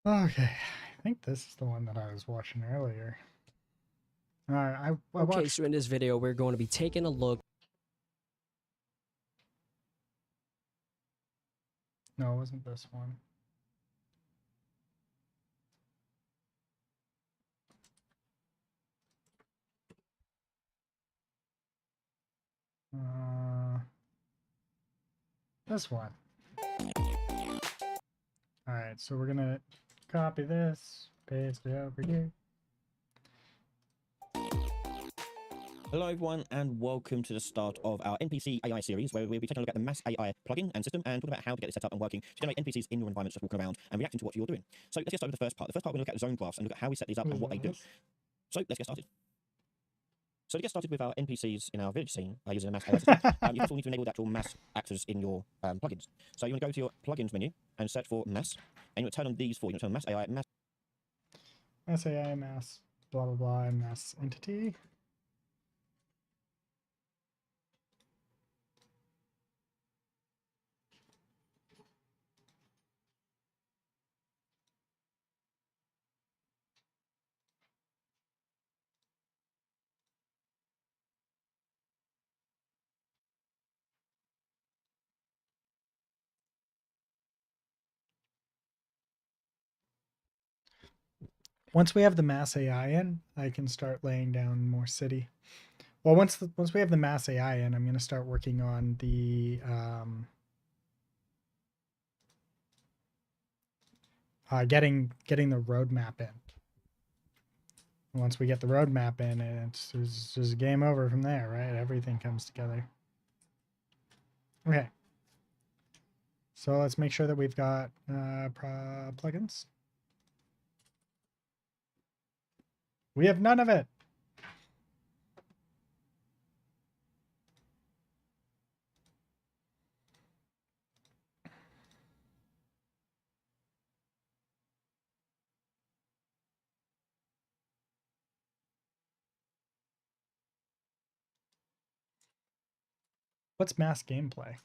Okay, I think this is the one that I was watching earlier. All right, I Okay, watched. so in this video, we're going to be taking a look. No, it wasn't this one. This one. All right, so we're gonna copy this, paste it over here. Hello everyone and welcome to the start of our NPC AI series where we'll be taking a look at the Mass AI plugin and system and talking about how to get it set up and working to generate NPCs in your environment just walking around and reacting to what you're doing. So let's get started with the first part. The first part we're going to look at zone graphs and look at how we set these up and what they do. So let's get started. So to get started with our NPCs in our village scene using a Mass AI system, you first of all need to enable the actual Mass actors in your plugins. So you want to go to your plugins menu and search for Mass, and you want to turn on these four. You want to turn on Mass AI, Mass AI, mass blah blah blah, and mass entity. Once we have the mass AI in, I can start laying down more city. Well, once we have the mass AI in, I'm going to start working on the getting the roadmap in. Once we get the roadmap in, it's just game over from there, right? Everything comes together. Okay. So let's make sure that we've got plugins. We have none of it. What's mass gameplay?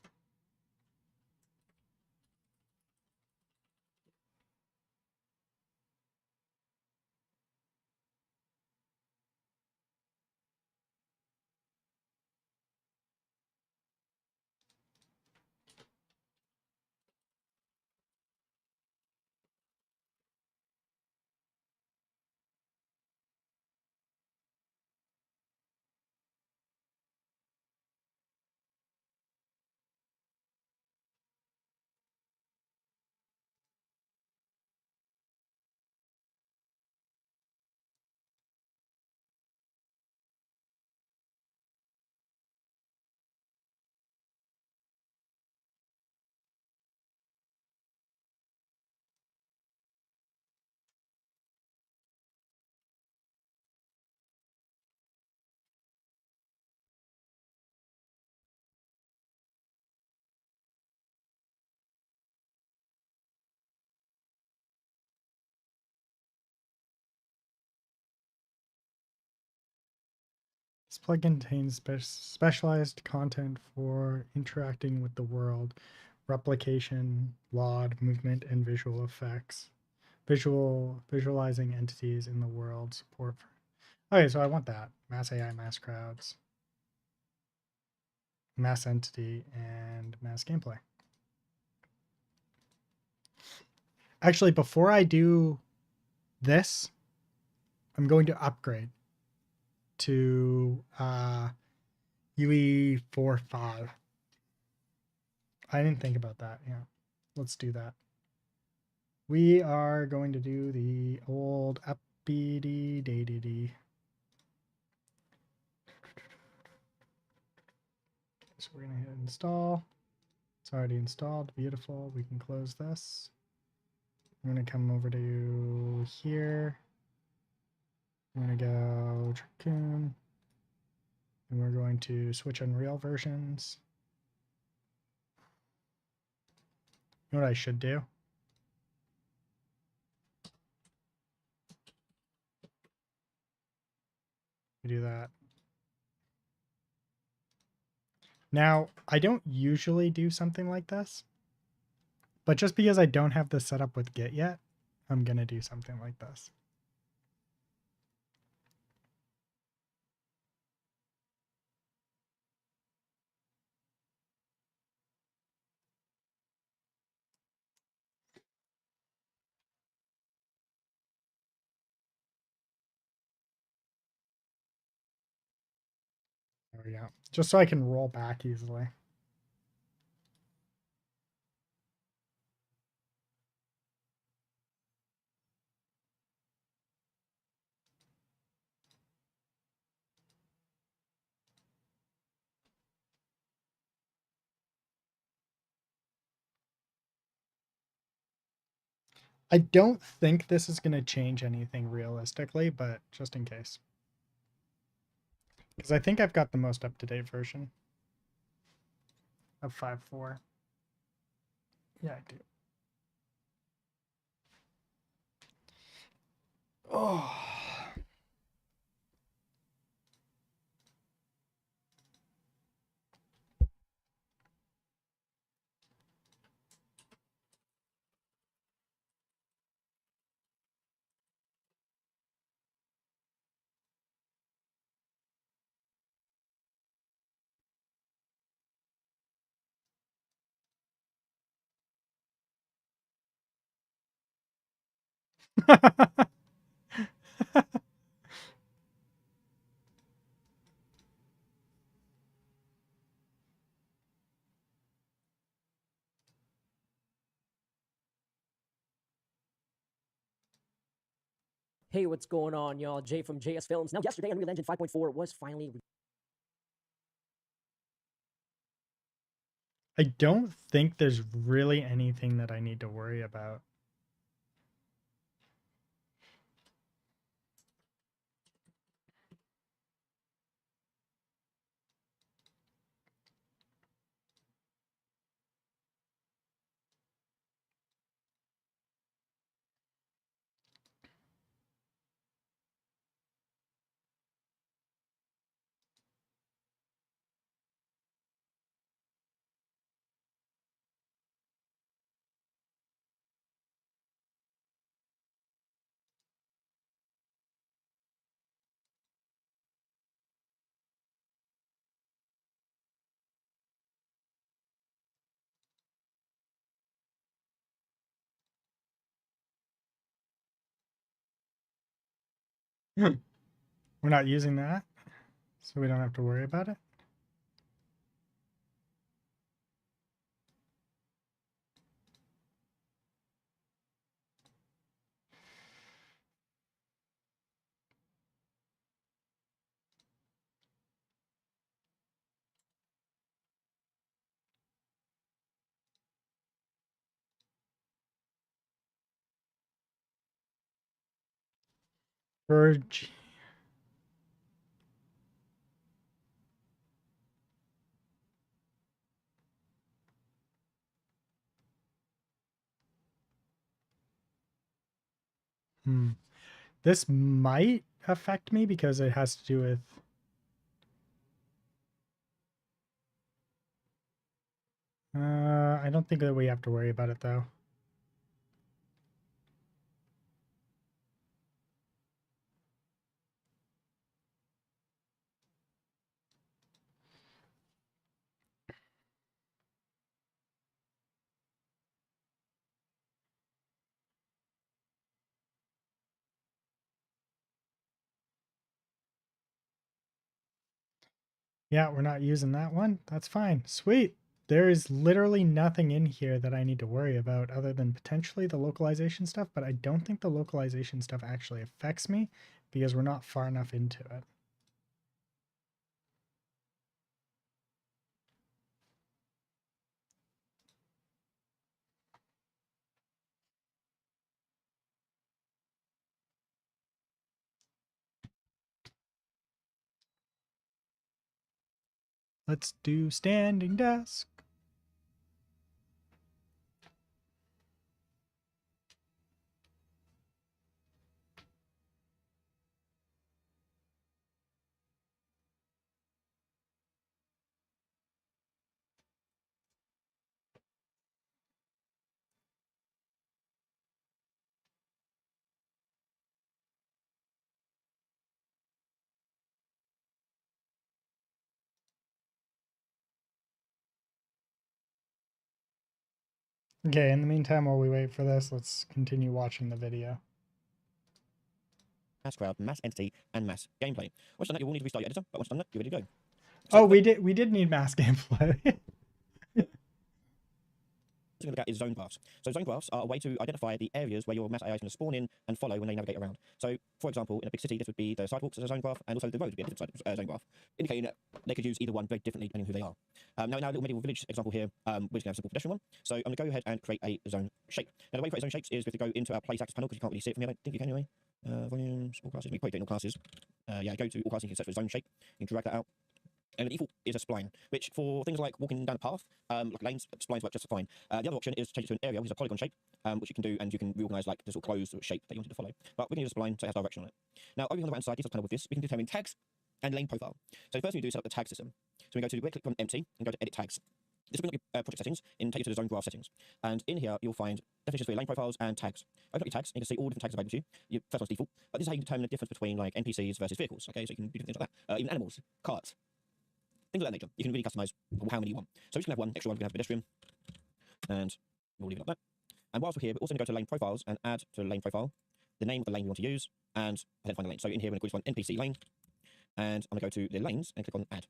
This plugin contains specialized content for interacting with the world, replication, LOD, movement, and visual effects. Visualizing entities in the world, support for... Okay, so I want that. Mass AI, mass crowds, mass entity, and mass gameplay. Actually, before I do this, I'm going to upgrade to UE45. I didn't think about that. Yeah, let's do that. We are going to do the old uppity. So we're going to hit install. It's already installed. Beautiful. We can close this. I'm going to come over to here. I'm going to go Traccoon. And we're going to switch Unreal versions. You know what I should do? We do that. Now, I don't usually do something like this, but just because I don't have this set up with Git yet, I'm going to do something like this. There we go. Just so I can roll back easily. I don't think this is going to change anything realistically, but just in case. Because I think I've got the most up-to-date version of 5.4. Yeah, I do. Oh. Hey, what's going on, y'all? Jay from JS Films. Now, yesterday, Unreal Engine 5.4 was finally. I don't think there's really anything that I need to worry about. We're not using that, so we don't have to worry about it. Verge. This might affect me because it has to do with... I don't think that we have to worry about it, though. Yeah, we're not using that one. That's fine. Sweet. There is literally nothing in here that I need to worry about other than potentially the localization stuff, but I don't think the localization stuff actually affects me because we're not far enough into it. Let's do standing desk. Okay, in the meantime, while we wait for this, let's continue watching the video. mass crowd, mass entity, and mass gameplay. Once done that, you will need to restart your editor, but once done that, you're ready to go. Oh, we did need mass gameplay. We're going to look at is zone graphs. So zone graphs are a way to identify the areas where your mass AI is going to spawn in and follow when they navigate around. So, for example, in a big city, this would be the sidewalks as a zone graph, and also the roads would be a different zone graph, indicating that they could use either one very differently depending on who they are. Now, in our little medieval village example here, we're just going to have a simple pedestrian one. So I'm going to go ahead and create a zone shape. Now, the way to create zone shapes is we have to go into our place access panel because you can't really see it from here. I don't think you can anyway. Volumes, all classes. We probably do it in all classes. Yeah, go to all classes, you can search for zone shape. You can drag that out. And the default is a spline, which for things like walking down a path, like lanes, splines work just fine. The other option is to change it to an area, which is a polygon shape, which you can do, and you can reorganize like the sort of closed shape that you wanted to follow. But we can use a spline, so it has direction on it. Now, over on the right-hand side, details panel with this, we can determine tags and lane profile. So the first thing we do is set up the tag system. So we go to click on empty and go to edit tags. This will bring up your project settings and take you to the zone graph settings. And in here, you'll find definitions for your lane profiles and tags. Open up your tags, and you can see all different tags available to you. Your first one's default, but this is how you can determine the difference between like NPCs versus vehicles. Okay, so you can do different things like that. Even animals, carts, things of that nature. You can really customize how many you want. So we're just going to have one extra one. We're going to have pedestrian, and we'll leave it like that. And whilst we're here, we're also going to go to lane profiles and add to the lane profile the name of the lane we want to use and identify the lane. So in here, we're going to call this one NPC lane, and I'm going to go to the lanes and click on add.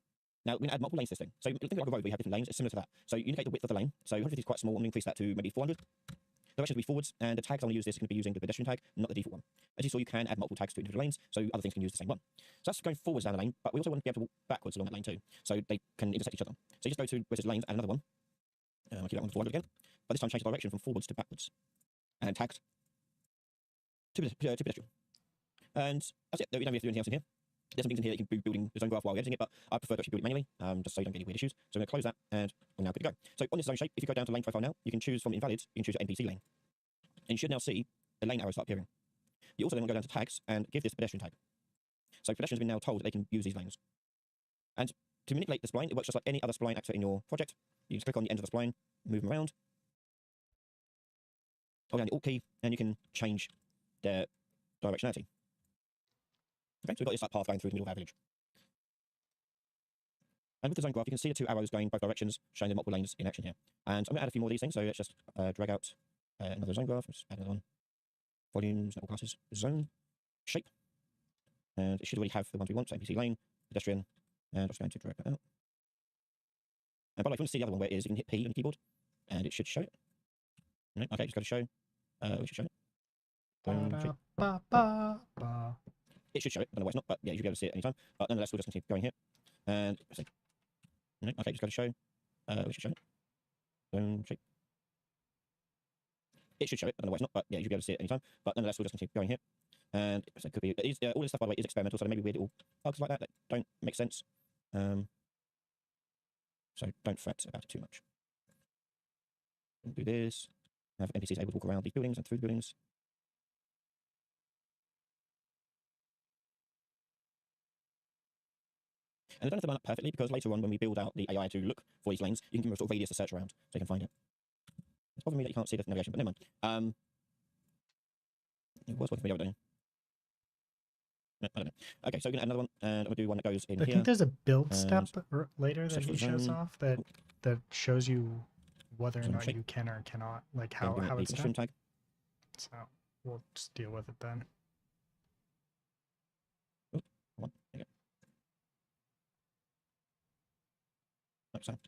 Now, we're going to add multiple lanes to this thing. So think like a road where you have different lanes. It's similar to that. So you indicate the width of the lane. So 150 is quite small. I'm going to increase that to maybe 400. Directions will be forwards, and the tags I want to use this is going to be using the pedestrian tag, not the default one. As you saw, you can add multiple tags to individual lanes, so other things can use the same one. So that's going forwards down the lane, but we also want to be able to walk backwards along that lane too, so they can intersect each other. So you just go to where it says lanes, add another one. I'll keep that one 400 again, but this time change the direction from forwards to backwards, and tags to pedestrian. And that's it. We don't have to do anything else in here. There's some things in here that you can be building the zone graph while editing it, but I prefer to actually build it manually, just so you don't get any weird issues. So I'm going to close that, and we're now good to go. So on this zone shape, if you go down to lane profile now, you can choose from invalid, you can choose your NPC lane. And you should now see the lane arrows start appearing. You also then want to go down to tags and give this a pedestrian tag. So pedestrians have been now told that they can use these lanes. And to manipulate the spline, it works just like any other spline actor in your project. You just click on the end of the spline, move them around, hold down the Alt key, and you can change their directionality. Okay, so we've got this like path going through the middle of our village. And with the zone graph, you can see the two arrows going both directions, showing the multiple lanes in action here. And I'm going to add a few more of these things, so let's just drag out another zone graph. Let's add another one. Volumes, all classes, zone, shape. And it should already have the ones we want, so NPC lane, pedestrian, and I'm just going to drag that out. And by the way, if you want to see the other one where it is, you can hit P on your keyboard, and it should show it. No, okay, just go to show. We should show it. Shape. It should show it. I don't know why it's not, but yeah, you should be able to see it anytime. But nonetheless, we'll just continue going here. And no, okay, just go to show. We should show it. Zone shape. It should show it. I don't know why it's not, but yeah, you should be able to see it anytime. But nonetheless, we'll just continue going here. And it could be all this stuff, by the way, is experimental, so there may be weird little bugs like that don't make sense. So don't fret about it too much. We'll do this. Have NPCs able to walk around these buildings and through the buildings. And I don't have to line up perfectly because later on, when we build out the AI to look for these lanes, you can give them a sort of radius to search around so you can find it. It's bothering me that you can't see the navigation, but never mind. It was working for me the other day. No, I don't know. Okay, so we're going to add another one, and I'm going to do one that goes in I here. think there's a build step later that search for he shows zone. off that shows you whether or Zone not shape. you can or cannot, like Then how we want the it's done. pedestrian tag. So we'll just deal with it then. Oh, one. There you go. Like so.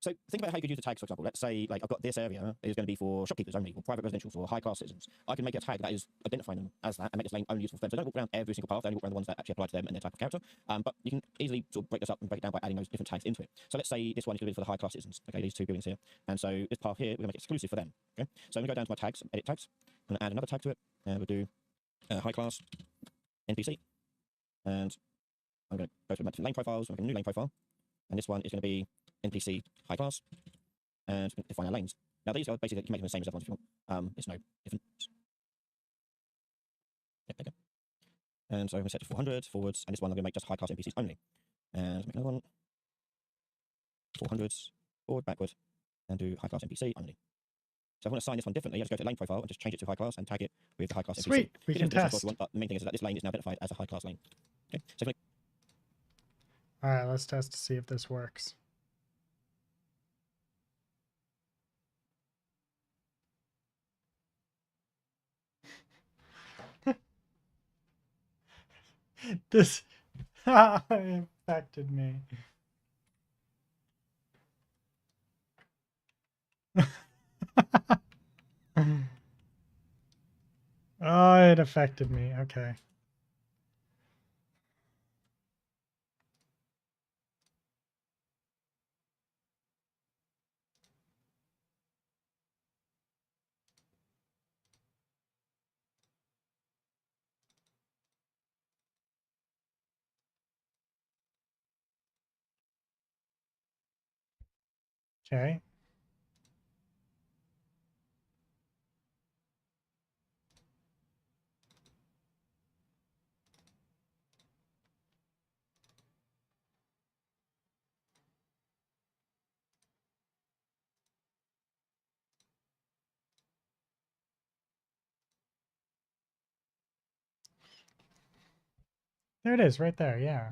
So think about how you could use the tags, for example. Let's say, like, I've got this area is going to be for shopkeepers only, or private residential, for high-class citizens. I can make a tag that is identifying them as that and make this lane only useful for them. So don't walk around every single path, only walk around the ones that actually apply to them and their type of character. But you can easily sort of break this up and break it down by adding those different tags into it. So let's say this one is going to be for the high-class citizens. Okay, these two buildings here. And so this path here, we're going to make it exclusive for them. Okay, so I'm going to go down to my tags, edit tags. I'm going to add another tag to it. And we'll do high-class NPC. And I'm going to go to my different lane profiles. I'm going to make a new lane profile. And this one is going to be NPC high-class. And define our lanes. Now these are basically, you can make them the same as other ones if you want. It's no different. Yep, there you go. And so I'm going to set to 400 forwards, and this one I'm going to make just high class NPCs only. And make another one. 400s, forward, backward, and do high class NPC only. So if I want to assign this one differently, I just go to lane profile and just change it to high class and tag it with the high class NPC. Sweet, we can test. If you want, but the main thing is that this lane is now identified as a high class lane. Okay, so All right, let's test to see if this works. This affected me. Oh, it affected me. Okay. Okay. There it is, right there. Yeah.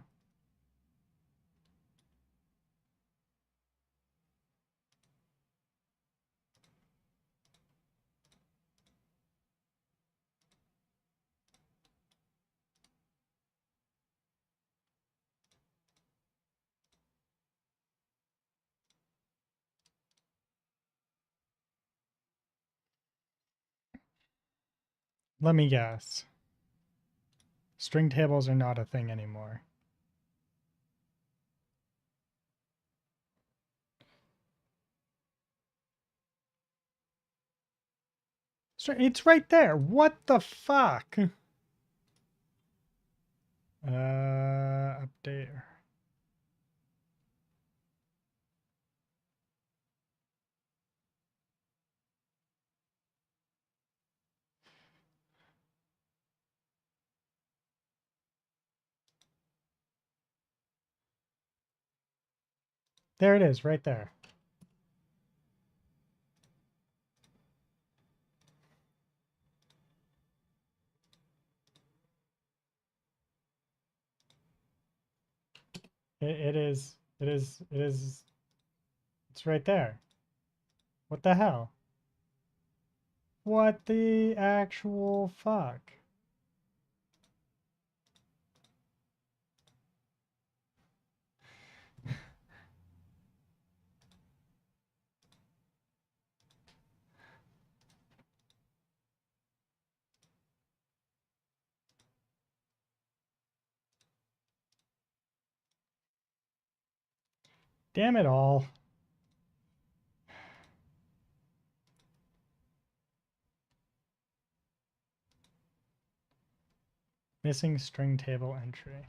Let me guess. String tables are not a thing anymore. It's right there. What the fuck? Update. There it is, right there. It is. It is. It is. It's right there. What the hell? What the actual fuck? Damn it all. Missing string table entry.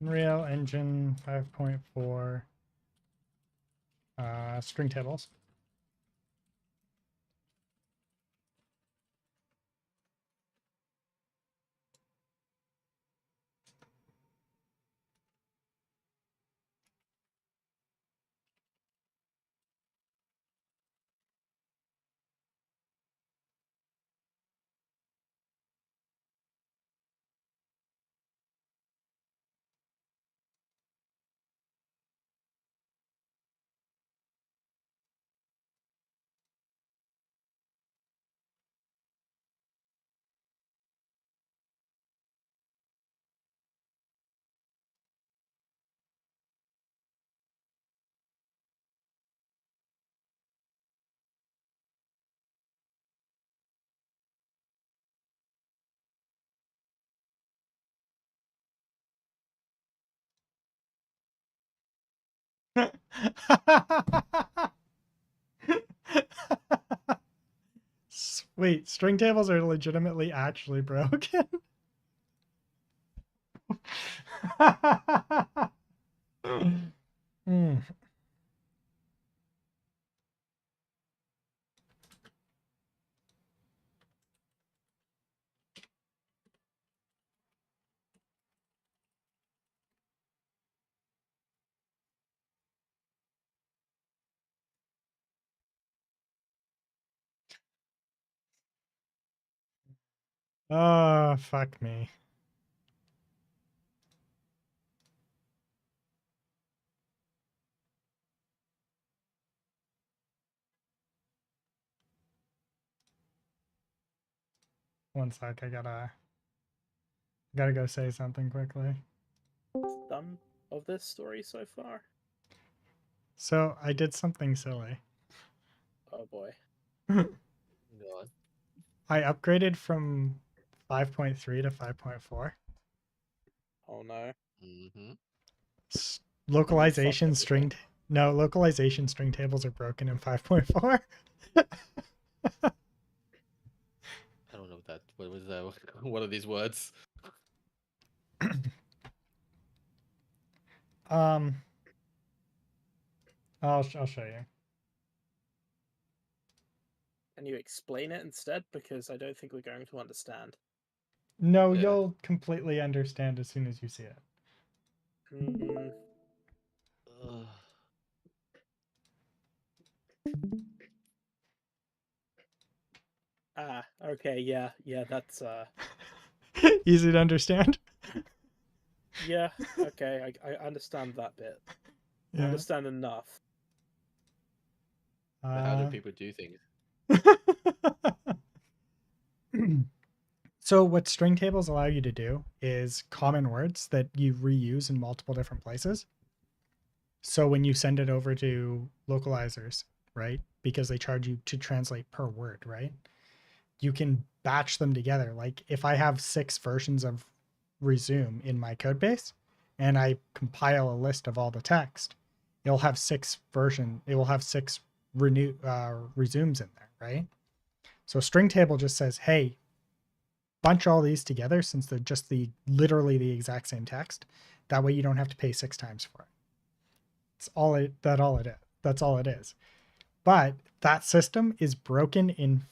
Unreal Engine 5.4 string tables. Wait, string tables are legitimately actually broken? Hmm. Oh, fuck me. One sec, I gotta go say something quickly. Done of this story so far? So I did something silly. Oh boy. Go on. I upgraded from 5.3 to 5.4. Oh no. Mm-hmm. Localization everything. string. No, localization string tables are broken in 5.4. I don't know what that. What was that? What are these words? I'll show you. Can you explain it instead? Because I don't think we're going to understand. No, Yeah. you'll completely understand as soon as you see it. Hmm. Ugh. Ah, okay, yeah, that's Easy to understand. yeah, okay, I understand that bit. I Yeah. understand enough. But how do people do things? So what string tables allow you to do is common words that you reuse in multiple different places. So when you send it over to localizers, right? Because they charge you to translate per word, right? You can batch them together. Like if I have 6 versions of resume in my code base and I compile a list of all the text, it will have 6 resumes in there, right? So string table just says, hey, bunch all these together since they're just literally the exact same text. That way you don't have to pay 6 times for it. That's all it is. But that system is broken in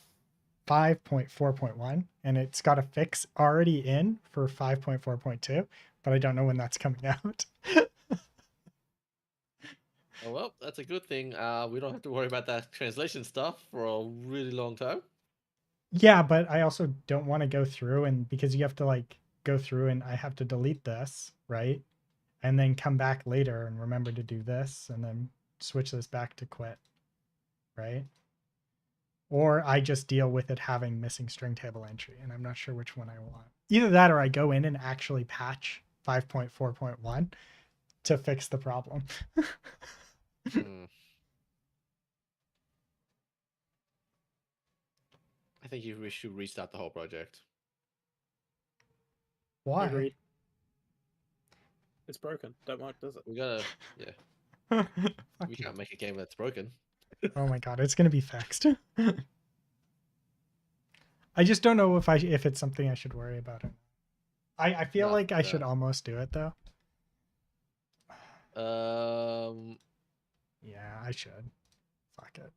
5.4.1 and it's got a fix already in for 5.4.2, but I don't know when that's coming out. Oh well, that's a good thing. We don't have to worry about that translation stuff for a really long time. Yeah, but I also don't want to go through and because you have to like go through and I have to delete this, right? And then come back later and remember to do this and then switch this back to quit, right? Or I just deal with it having missing string table entry, and I'm not sure which one I want. Either that or I go in and actually patch 5.4.1 to fix the problem. Hmm. I think we should restart the whole project. Why? Agreed. It's broken. Don't work, does it? We gotta, yeah. Fuck We you. can't make a game that's broken. Oh my god, it's gonna be fixed. I just don't know if it's something I should worry about. I feel No, like I no. should almost do it though. Yeah, I should. Fuck it.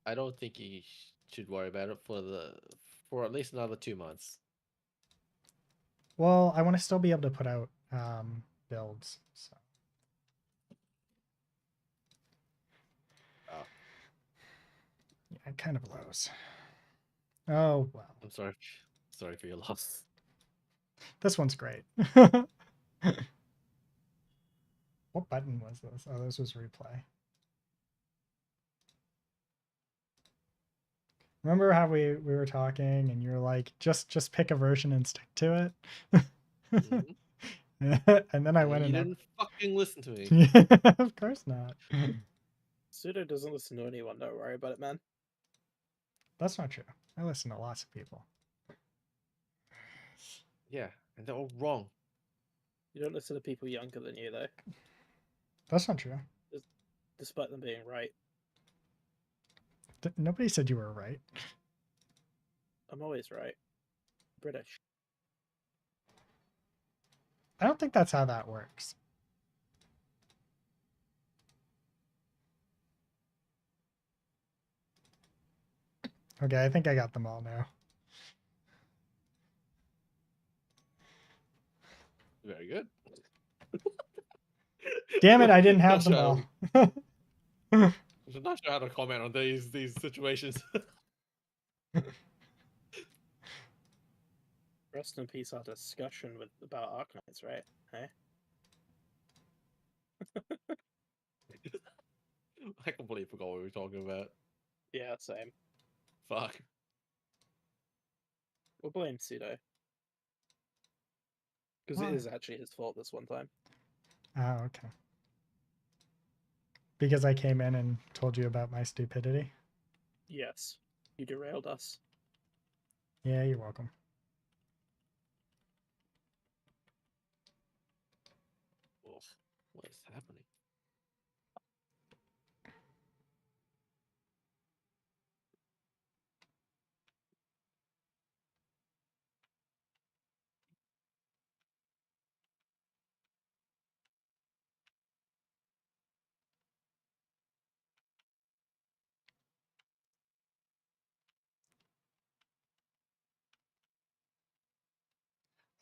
I don't think you should worry about it for at least another 2 months. Well, I want to still be able to put out builds. So. Oh, Yeah, it kind of blows. Oh well. I'm sorry. Sorry for your loss. This one's great. What button was this? Oh, this was replay. Remember how we were talking and you're like, just pick a version and stick to it? Mhm. And then I went You and didn't fucking listen to me. of course not. Sudo doesn't listen to anyone, don't worry about it, man. That's not true. I listen to lots of people. Yeah, and they're all wrong. You don't listen to people younger than you, though, That's not true. despite them being right. Nobody said you were right. I'm always right. British. I don't think that's how that works. Okay, I think I got them all now. Very good. Damn it, I didn't have Not them all. I'm not sure how to comment on these situations. Rest in peace, our discussion about Arknights, right? Hey? I completely forgot what we were talking about. Yeah, same. Fuck. We'll blame Pseudo. Because Why? it is actually his fault this one time. Oh, okay. Because I came in and told you about my stupidity? Yes. You derailed us. Yeah, you're welcome. Ugh, what is happening?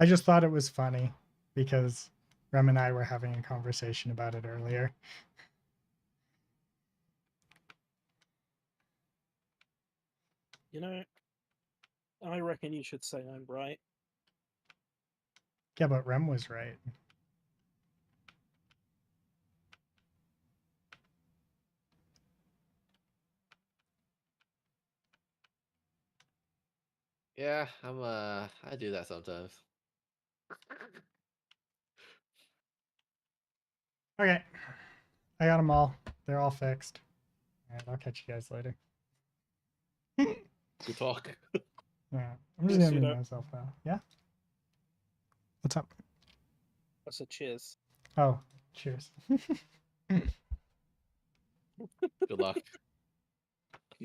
I just thought it was funny because Rem and I were having a conversation about it earlier. You know, I reckon you should say I'm right. Yeah, but Rem was right. Yeah, I do that sometimes. Okay. I got them all. They're all fixed. All right, I'll catch you guys later. Good talk. Yeah, I'm just Cheers, gonna mute Pseudo. myself now. Yeah? What's up? I said cheers. Oh, cheers. Good luck.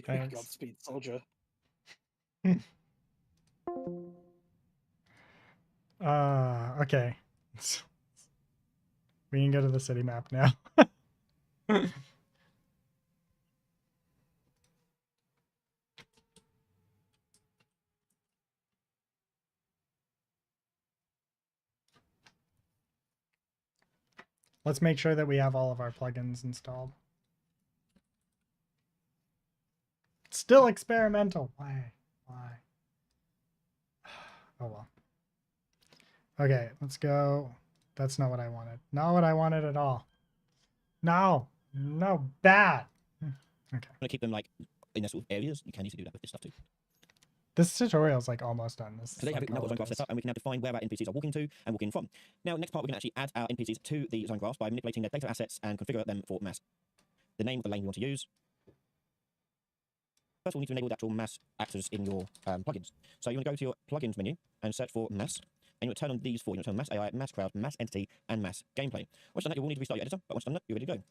Thanks. Godspeed, soldier. Okay. We can go to the city map now. Let's make sure that we have all of our plugins installed. Still experimental. Why? Why? Oh well. Okay, let's go. That's not what I wanted. Not what I wanted at all. No. No, bad. Okay. Want to keep them like in their sort of areas? You can easily do that with this stuff too. This tutorial is like almost done. This is So there you have like it. We've now all got zone it graph is. set up, and we can now define where our NPCs are walking to and walking from. Now, next part, we're going to actually add our NPCs to the zone graphs by manipulating their data assets and configure them for mass. The name of the lane you want to use. First, we'll need to enable the actual mass actors in your plugins. So you want to go to your plugins menu and search for mass. And you want to turn on these four. You want to turn on mass AI, mass crowd, mass entity, and mass gameplay. Once done that, you will need to restart your editor, but once done that, you're ready to go.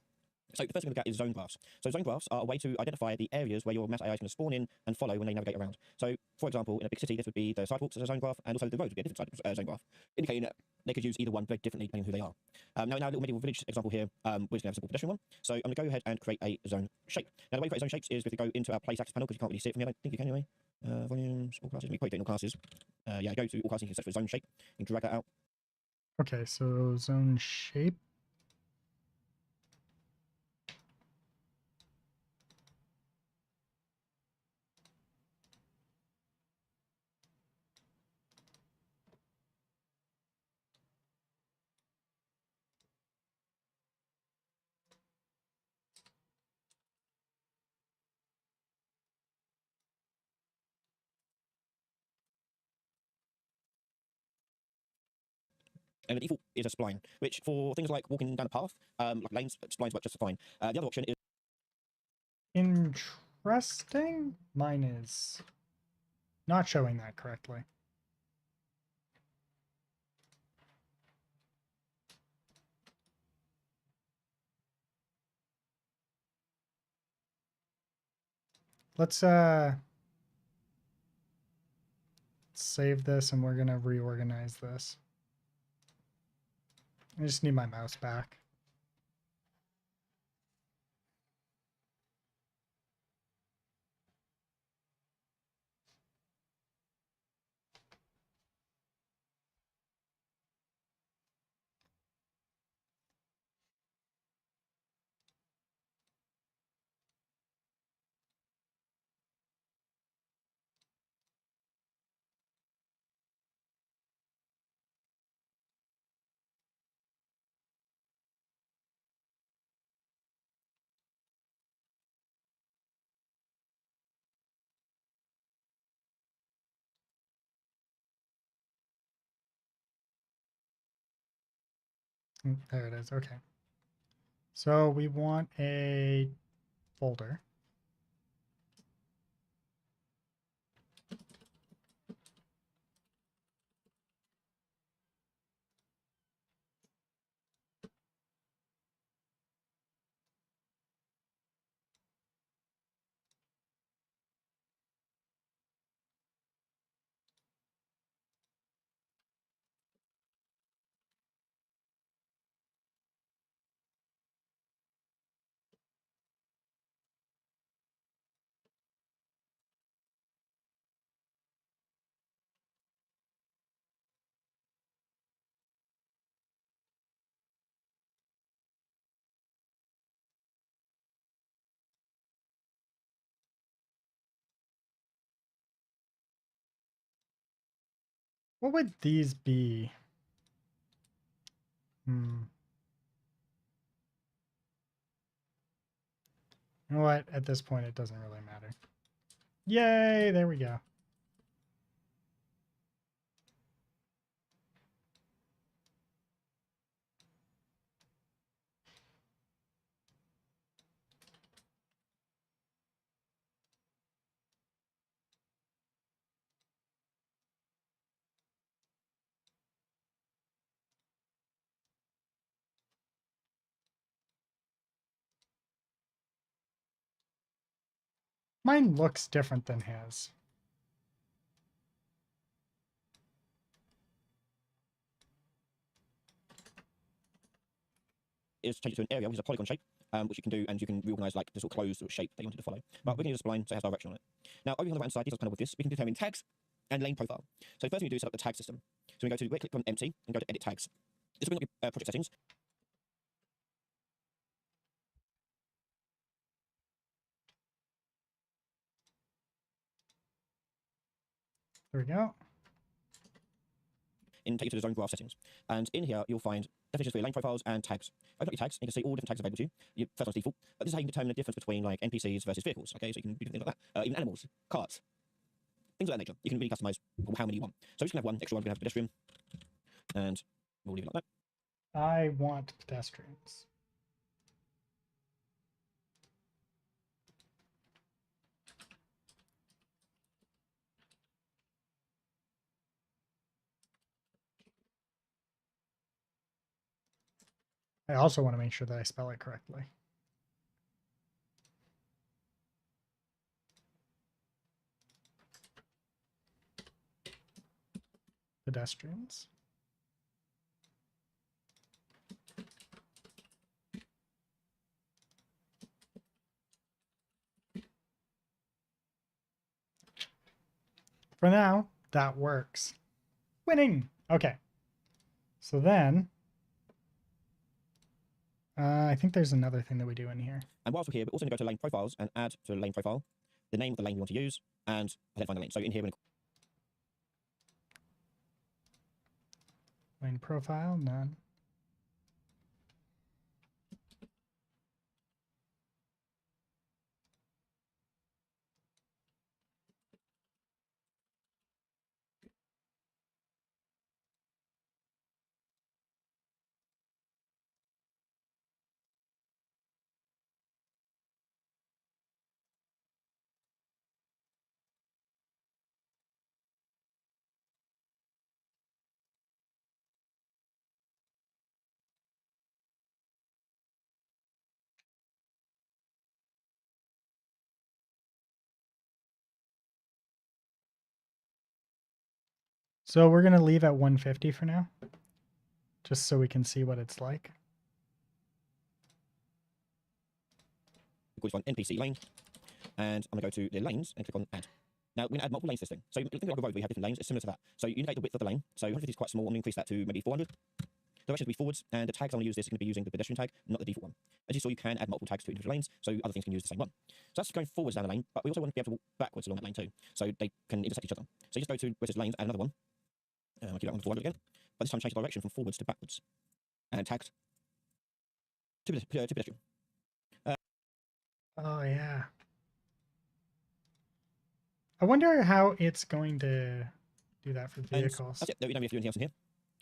So the first thing we're going to look at is zone graphs. So zone graphs are a way to identify the areas where your mass AI is going to spawn in and follow when they navigate around. So, for example, in a big city, this would be the sidewalks as a zone graph, and also the roads would be a different zone graph, indicating that they could use either one very differently depending on who they are. Now, in our little medieval village example here, we're just going to have a simple pedestrian one. So I'm going to go ahead and create a zone shape. Now, the way we create zone shapes is we go into our place access panel because you can't really see it from here. I don't think you can anyway. Volumes, all classes. We probably do it in all classes. Yeah, go to all classes, you can search for zone shape. You can drag that out. Okay, so zone shape. And the default is a spline, which for things like walking down a path, like lanes, splines work just fine. The other option is Interesting. Mine is not showing that correctly. Let's save this and we're gonna reorganize this. I just need my mouse back. There it is. Okay. So we want a folder. What would these be? Hmm. You know what? At this point, it doesn't really matter. Yay! There we go. Mine looks different than his. Is change it to an area, which is a polygon shape, which you can do, and you can reorganize like the sort of closed sort of shape that you wanted to follow. But we're going to use a spline, so it has direction on it. Now, over here on the right side, details panel with this, we can determine tags and lane profile. So first thing we do is set up the tag system. So we go to right-click on empty and go to edit tags. This will bring up your project settings. There we go. And take you to the zone graph settings. And in here, you'll find definitions for your lane profiles and tags. Open up your tags, you can see all different tags available to you. First one's default, but this is how you can determine the difference between like NPCs versus vehicles. Okay, so you can do things like that. Even animals, carts, things of that nature. You can really customize how many you want. So we're just gonna have one extra one. We're gonna have pedestrian, and we'll leave it like that. I want pedestrians. I also want to make sure that I spell it correctly. Pedestrians. For now, that works. Winning! Okay. So then, I think there's another thing that we do in here. And whilst we're here, we're also going to go to lane profiles and add to the lane profile the name of the lane we want to use and identify the lane. So in here, we're going to Lane profile, none. So we're going to leave at 150 for now, just so we can see what it's like. go to NPC lane, and I'm going to go to the lanes and click on add. Now, we're going to add multiple lanes to this thing. So, think like a road where you have different lanes. It's similar to that. So, you indicate the width of the lane. So, 150 is quite small. I'm going to increase that to maybe 400. Direction will be forwards, and the tags I want to use this is going to be using the pedestrian tag, not the default one. As you saw, you can add multiple tags to individual lanes, so other things can use the same one. So that's going forwards down the lane, but we also want to be able to walk backwards along that lane too, so they can intersect each other. So you just go to where it says lanes, add another one. I'll keep that on 400 again, but this time change the direction from forwards to backwards, and tagged to pedestrian. Oh, yeah. I wonder how it's going to do that for vehicles. That's it. We don't have to do anything else in here.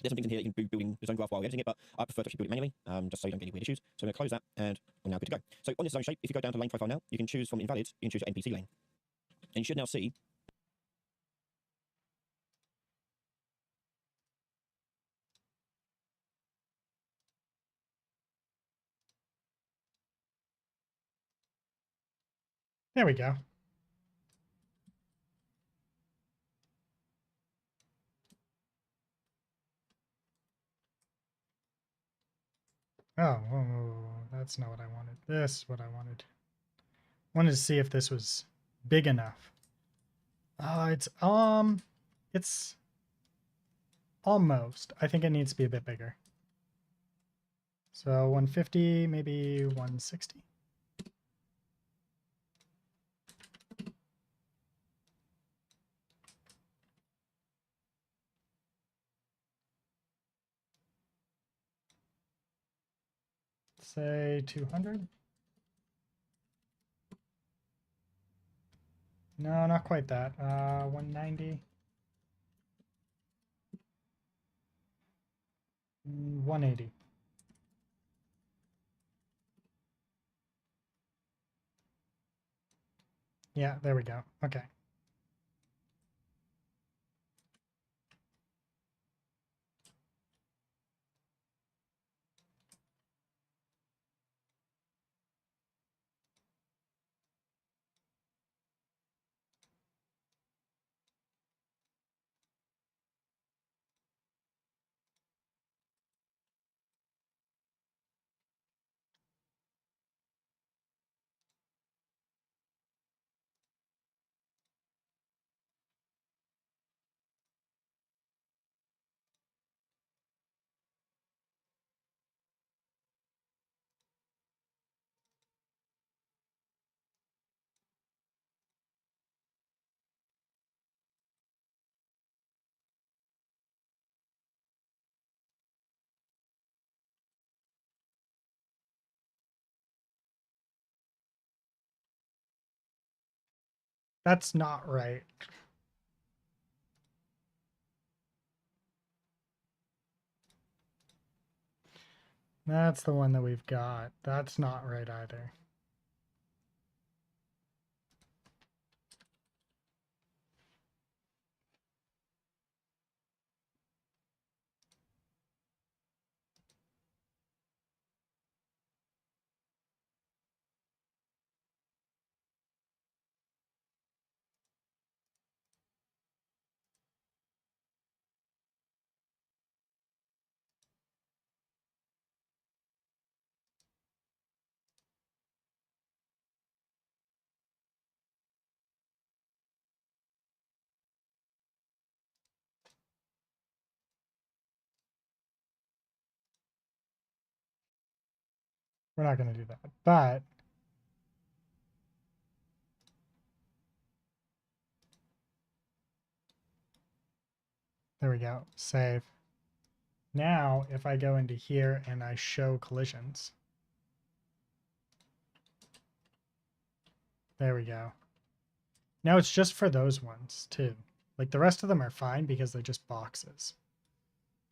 There's some things in here that you can be building the zone graph while editing it, but I prefer to actually build it manually, just so you don't get any weird issues. So I'm going to close that, and we're now good to go. So on this zone shape, if you go down to lane profile now, you can choose from invalid, you can choose your NPC lane. And you should now see There we go. Oh, whoa, whoa, whoa, that's not what I wanted. This is what I wanted. Wanted to see if this was big enough. It's almost. I think it needs to be a bit bigger. So 150, maybe 160. Say 200. No, not quite that. 190. 180. Yeah, there we go. Okay. That's not right. That's the one that we've got. That's not right either. We're not going to do that. But there we go. Save. Now, if I go into here and I show collisions, there we go. Now it's just for those ones too. Like the rest of them are fine because they're just boxes.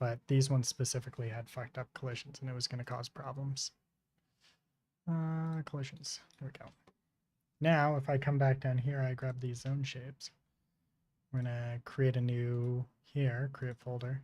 But these ones specifically had fucked up collisions and it was going to cause problems. Collisions. There we go. Now, if I come back down here, I grab these zone shapes. We're going to create a new here, create folder.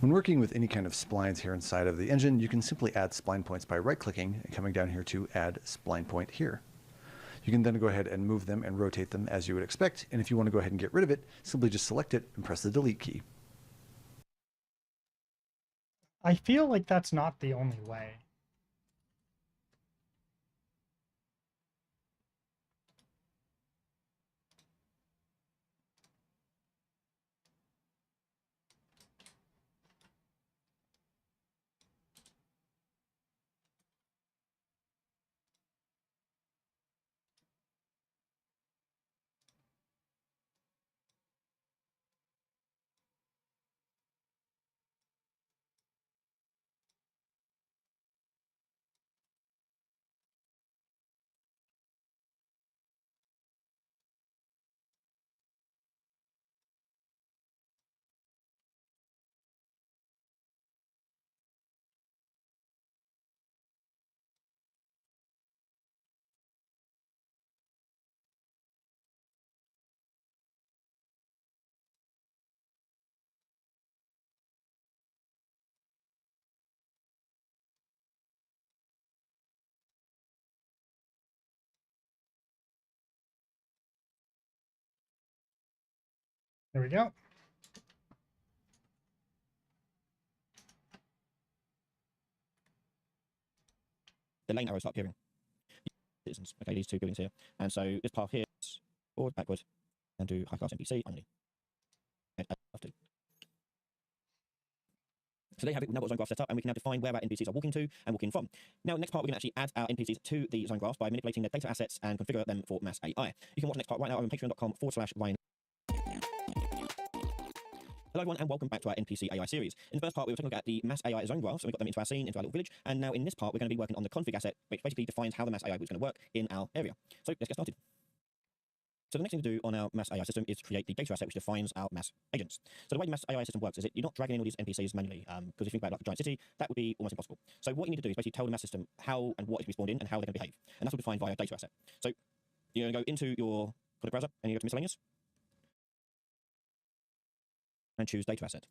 When working with any kind of splines here inside of the engine, you can simply add spline points by right-clicking and coming down here to add spline point here. You can then go ahead and move them and rotate them as you would expect, and if you want to go ahead and get rid of it, simply just select it and press the delete key. I feel like that's not the only way. There we go. The lane arrows start appearing. Citizens. Okay, these two buildings here. And so this path here is forward, backward, and do high class NPC only. And after. So there you have it. We've now got zone graph set up, and we can now define where our NPCs are walking to and walking from. Now, next part, we're going to actually add our NPCs to the zone graph by manipulating their data assets and configure them for Mass AI. You can watch the next part right now on patreon.com/Ryan. Hello everyone and welcome back to our NPC AI series. In the first part we were taking a look at the Mass AI zone graphs and we got them into our scene, into our little village, and now in this part we're going to be working on the config asset, which basically defines how the Mass AI is going to work in our area. So let's get started. So the next thing to do on our Mass AI system is to create the data asset which defines our Mass agents. So the way the Mass AI system works is you're not dragging in all these NPCs manually, because if you think about like a giant city, that would be almost impossible. So what you need to do is basically tell the Mass system how and what is to be spawned in and how they're going to behave. And that's all defined via a data asset. So you're going to go into your browser and you go to miscellaneous and choose data asset.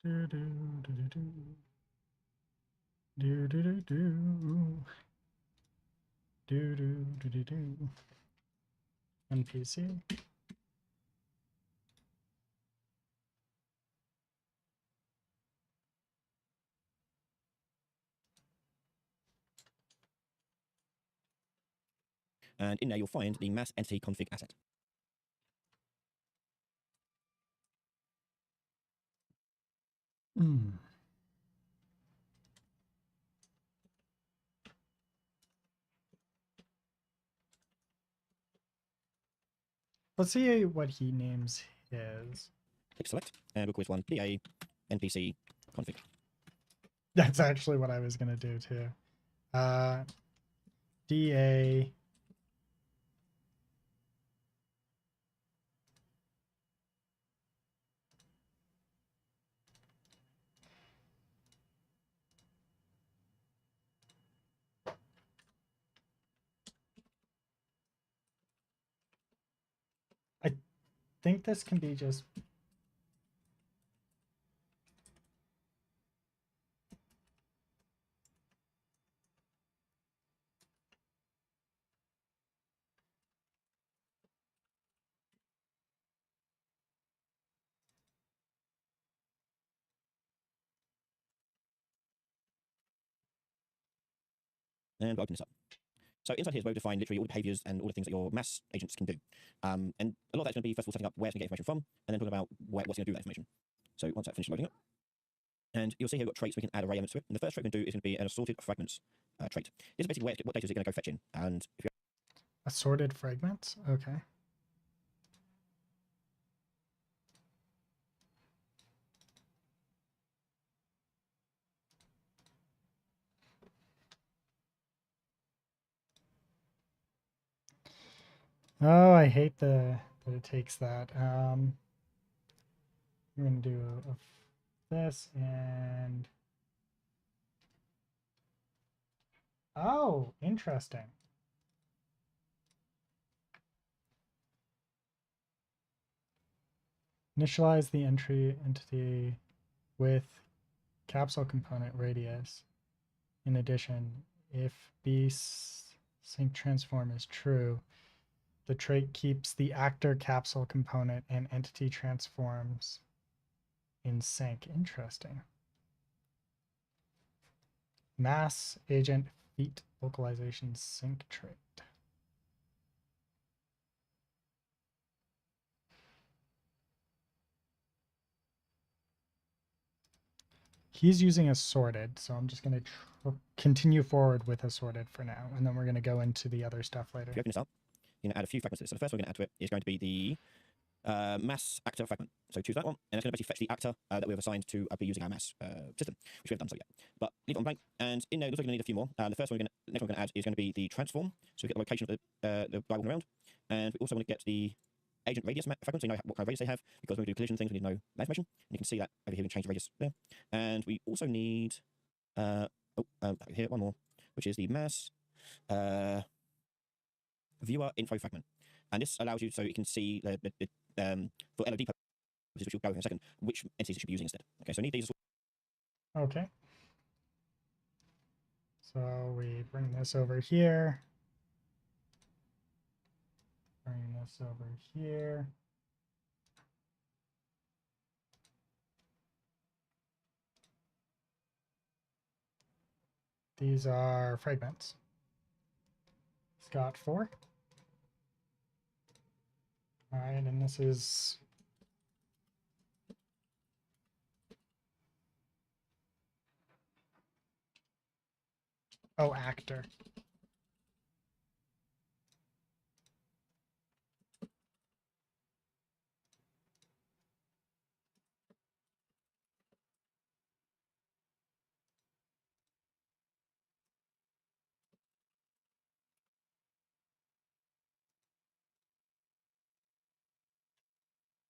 Do do do do do do do do do do do do do. NPC. And in there you'll find the Mass Entity Config asset. Let's see what he names his. Click select, and we'll call this one DA NPC config. That's actually what I was gonna do too. DA. I think this can be just. And we'll open this up. So inside here is where we define literally all the behaviors and all the things that your Mass agents can do. And a lot of that's going to be, first of all, setting up where it's going to get information from, and then talking about what's going to do that information. So once that finishes loading up, and you'll see here we've got traits, we can add array elements to it. And the first trait we can do is going to be an assorted fragments trait. This is basically what data is it going to go fetch in. And if you Assorted fragments? Okay. Oh, I hate that it takes that. I'm going to do this and... Oh, interesting. Initialize the entry entity with capsule component radius. In addition, if B sync transform is true, the trait keeps the actor capsule component and entity transforms in sync. Interesting. Mass agent feat localization sync trait. He's using assorted, so I'm just going to continue forward with assorted for now, and then we're going to go into the other stuff later. If you open this up, you're going to add a few fragments to this. So the first one we're going to add to it is going to be the mass actor fragment. So choose that one, and it's going to basically fetch the actor that we've assigned to be using our mass system, which we haven't done so yet. But leave it on blank, and in there, it looks like we're going to need a few more. The first one, next one we're going to add is going to be the transform. So we get the location of the guy walking around, and we also want to get the agent radius fragment, so you know what kind of radius they have, because when we do collision things, we need to know that information. And you can see that over here, we can change the radius there. And we also need, here, one more, which is the mass viewer info fragment. And this allows you, so you can see for LOD purposes, which we'll go in a second, which entities you should be using instead. Okay, so I need these as well. Okay. So we bring this over here. Bring this over here. These are fragments. It's got 4. All right, and this is actor.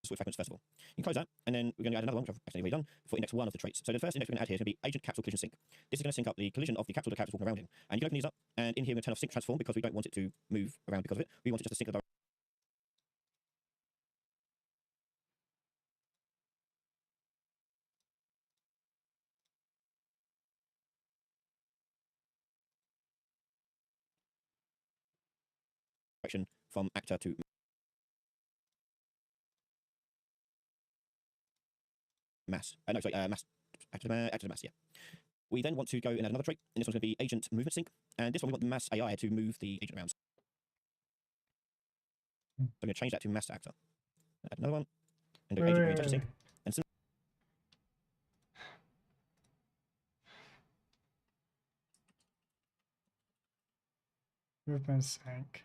Sort fragments first of all. You can close that, and then we're going to add another one, which I've actually already done, for index 1 of the traits. So the first index we're going to add here is going to be agent capsule collision sync. This is going to sync up the collision of the capsule to the characters walking around him. And you can open these up, and in here we're going to turn off sync transform because we don't want it to move around because of it. We want it just to sync the direction from actor to mass. No, sorry, mass. Actor to mass, yeah. We then want to go and add another trait, and this one's going to be agent movement sync. And this one we want the mass AI to move the agent around. So I'm going to change that to mass to actor. Add another one, and do agent orientation sync. And movement sync.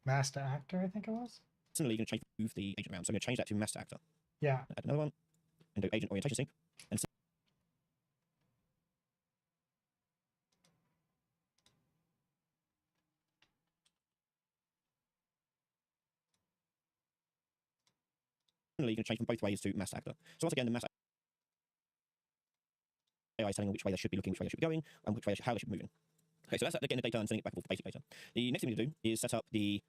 Mass to actor, I think it was. similarly, you're going to move the agent around. So I'm going to change that to mass to actor. Yeah. Add another one, and do agent orientation sync. And similarly, you can change from both ways to mass to actor. So once again, the mass AI is telling them which way they should be looking, which way they should be going, and which way how they should be moving. Okay, so that's getting the data and sending it back and forth to basic data. The next thing we need to do is set up the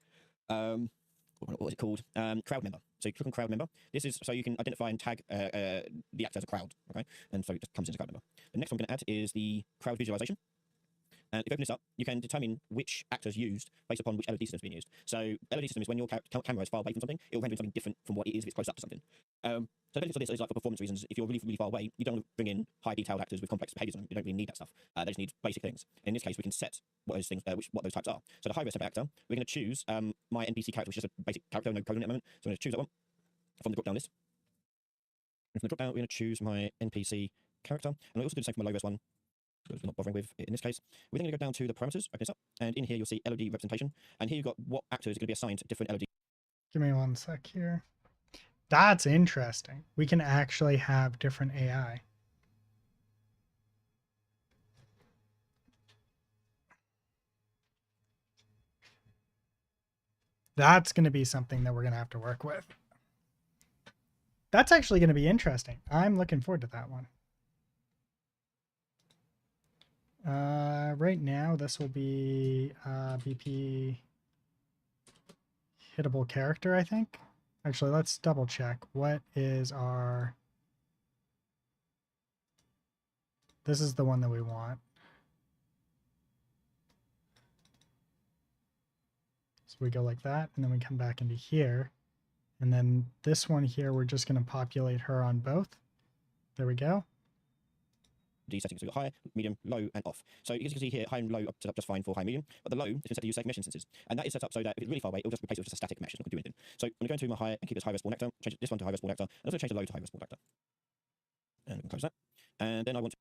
what is it called? Crowd member. So you click on crowd member. This is so you can identify and tag the actor as a crowd. Okay, and so it just comes into crowd member. The next one I'm going to add is the crowd visualization. And if you open this up, you can determine which actors used based upon which LOD system is being used. So LOD system is when your camera is far away from something, it will render something different from what it is if it's close up to something. So the benefits of this is like for performance reasons. If you're really, really far away, you don't want to bring in high detailed actors with complex behaviors on them. You don't really need that stuff. They just need basic things. In this case, we can set what those things, what those types are. So the high res actor, we're going to choose my NPC character, which is just a basic character, no coding at the moment. So I'm going to choose that one from the drop down list. And from the drop down, we're going to choose my NPC character, and we also do the same for my low res one. We're not bothering with it in this case. We're then going to go down to the parameters, open this up, and in here you'll see LOD representation, and here you've got what actor is going to be assigned to different LOD. Give me one sec here. That's interesting. We can actually have different AI. That's going to be something that we're going to have to work with. That's actually going to be interesting. I'm looking forward to that one. Right now, this will be BP hittable character, I think. Actually, let's double check. What is our... This is the one that we want. So we go like that, and then we come back into here. And then this one here, we're just going to populate her on both. There we go. D settings. So we've got high, medium, low, and off. So as you can see here, high and low are set up just fine for high and medium, but the low is set to use safe mesh instances. And that is set up so that if it's really far away, it'll just replace it with just a static mesh. It's not going to do anything. So I'm going to go into my high and keep this high res nectar, change this one to high res nectar, and also change the low to high res nectar. And we can close that. And then I want to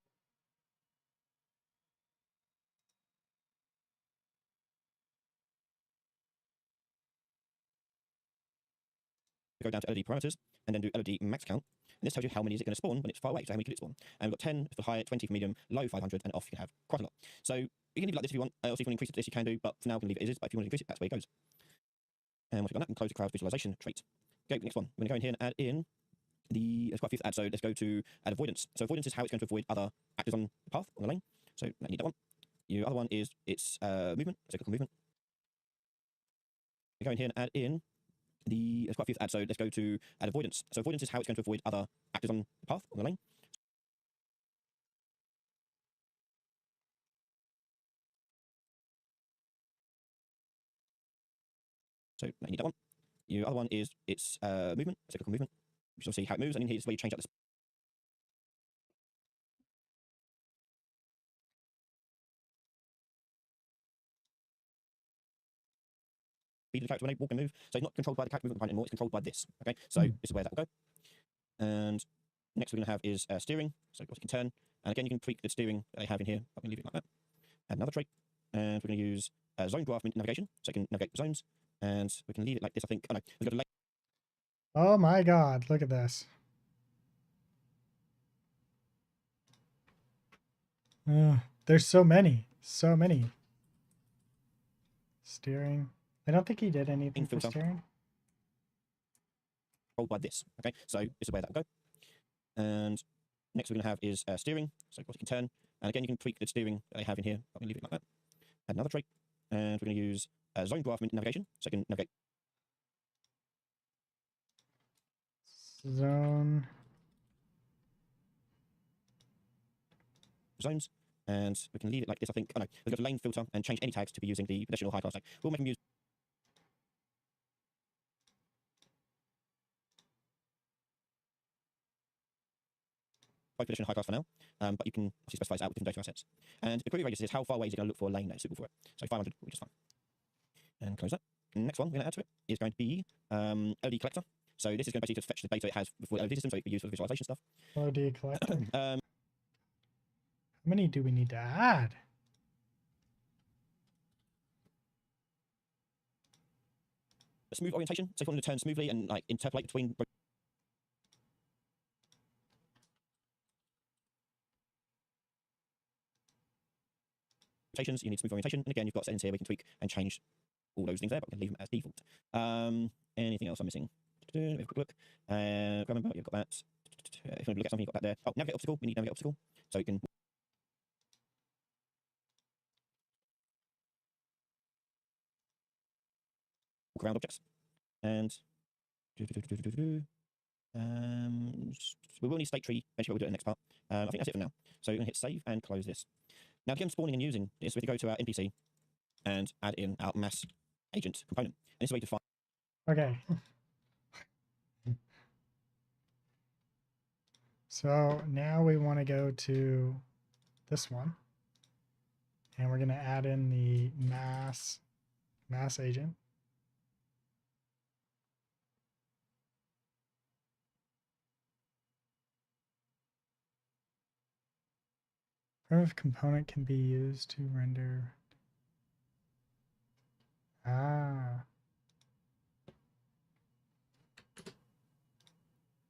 go down to LED parameters and then do LED max count. And this tells you how many is it going to spawn when it's far away, so how many could it spawn. And we've got 10 for high, 20 for medium, low 500, and off you can have quite a lot. So you can leave it like this if you want. Also, if you want to increase it to this, you can do, but for now, we can leave it as is. But if you want to increase it, that's where it goes. And once you've done that, you can close the crowd visualization trait. Okay, next one. We're going to go in here and add in there's quite a few to add, so let's go to add avoidance. So avoidance is how it's going to avoid other actors on the path, on the lane. So I need that one. The other one is its movement. So click on movement. We go in here and add in there's quite a few to add, so let's go to add avoidance. So avoidance is how it's going to avoid other actors on the path, on the lane. So I need that one. The other one is its movement. So click on movement. You can see how it moves, and in here is where you change out the speed of the character when they walk and move. So it's not controlled by the character movement behind anymore, it's controlled by this. Okay, so this is where that will go. And next we're going to have is steering. So you can turn. And again, you can tweak the steering that I have in here. I'm going to leave it like that. Add another trait. And we're going to use zone graph navigation. So you can navigate the zones. And we can leave it like this, I think. Oh no, we've got a Oh my god, look at this. There's so many. So many. Steering. I don't think he did anything for filter. steering. Controlled by this. Okay, so this is where that will go. And next we're going to have is steering. So of course you can turn. And again, you can tweak the steering that I have in here. I'm going to leave it like that. Add another trait. And we're going to use zone graph navigation. So you can navigate Zone. zones. And we can leave it like this, I think. Oh no, we've got a lane filter and change any tags to be using the pedestrian or high class tag. We'll make them use both pedestrian and high class for now, but you can obviously specify this out with different data assets. And the query radius is how far away is it going to look for a lane that's suitable for it. So 500, which is fine. And close that. Next one we're going to add to it is going to be LED collector. So this is going to basically just fetch the data it has for the LED system, so it can be used for the visualization stuff. OD collector. How many do we need to add? A smooth orientation, so if you want to turn smoothly and like interpolate between rotations, you need smooth orientation. And again, you've got settings here we can tweak and change all those things there, but we can leave them as default. Anything else I'm missing? Have a quick look. Remember, you've got that. If you want to look at something, you've got that there. Oh, navigate obstacle. We need navigate obstacle. So you can walk around objects. And we will need state tree eventually, but we'll do it in the next part. I think that's it for now. So we're going to hit save and close this. Now, again, spawning and using this, we have to go to our NPC and add in our mass agent component. And this is a way to find. Okay. So now we want to go to this one. And we're going to add in the mass agent. Primitive component can be used to render.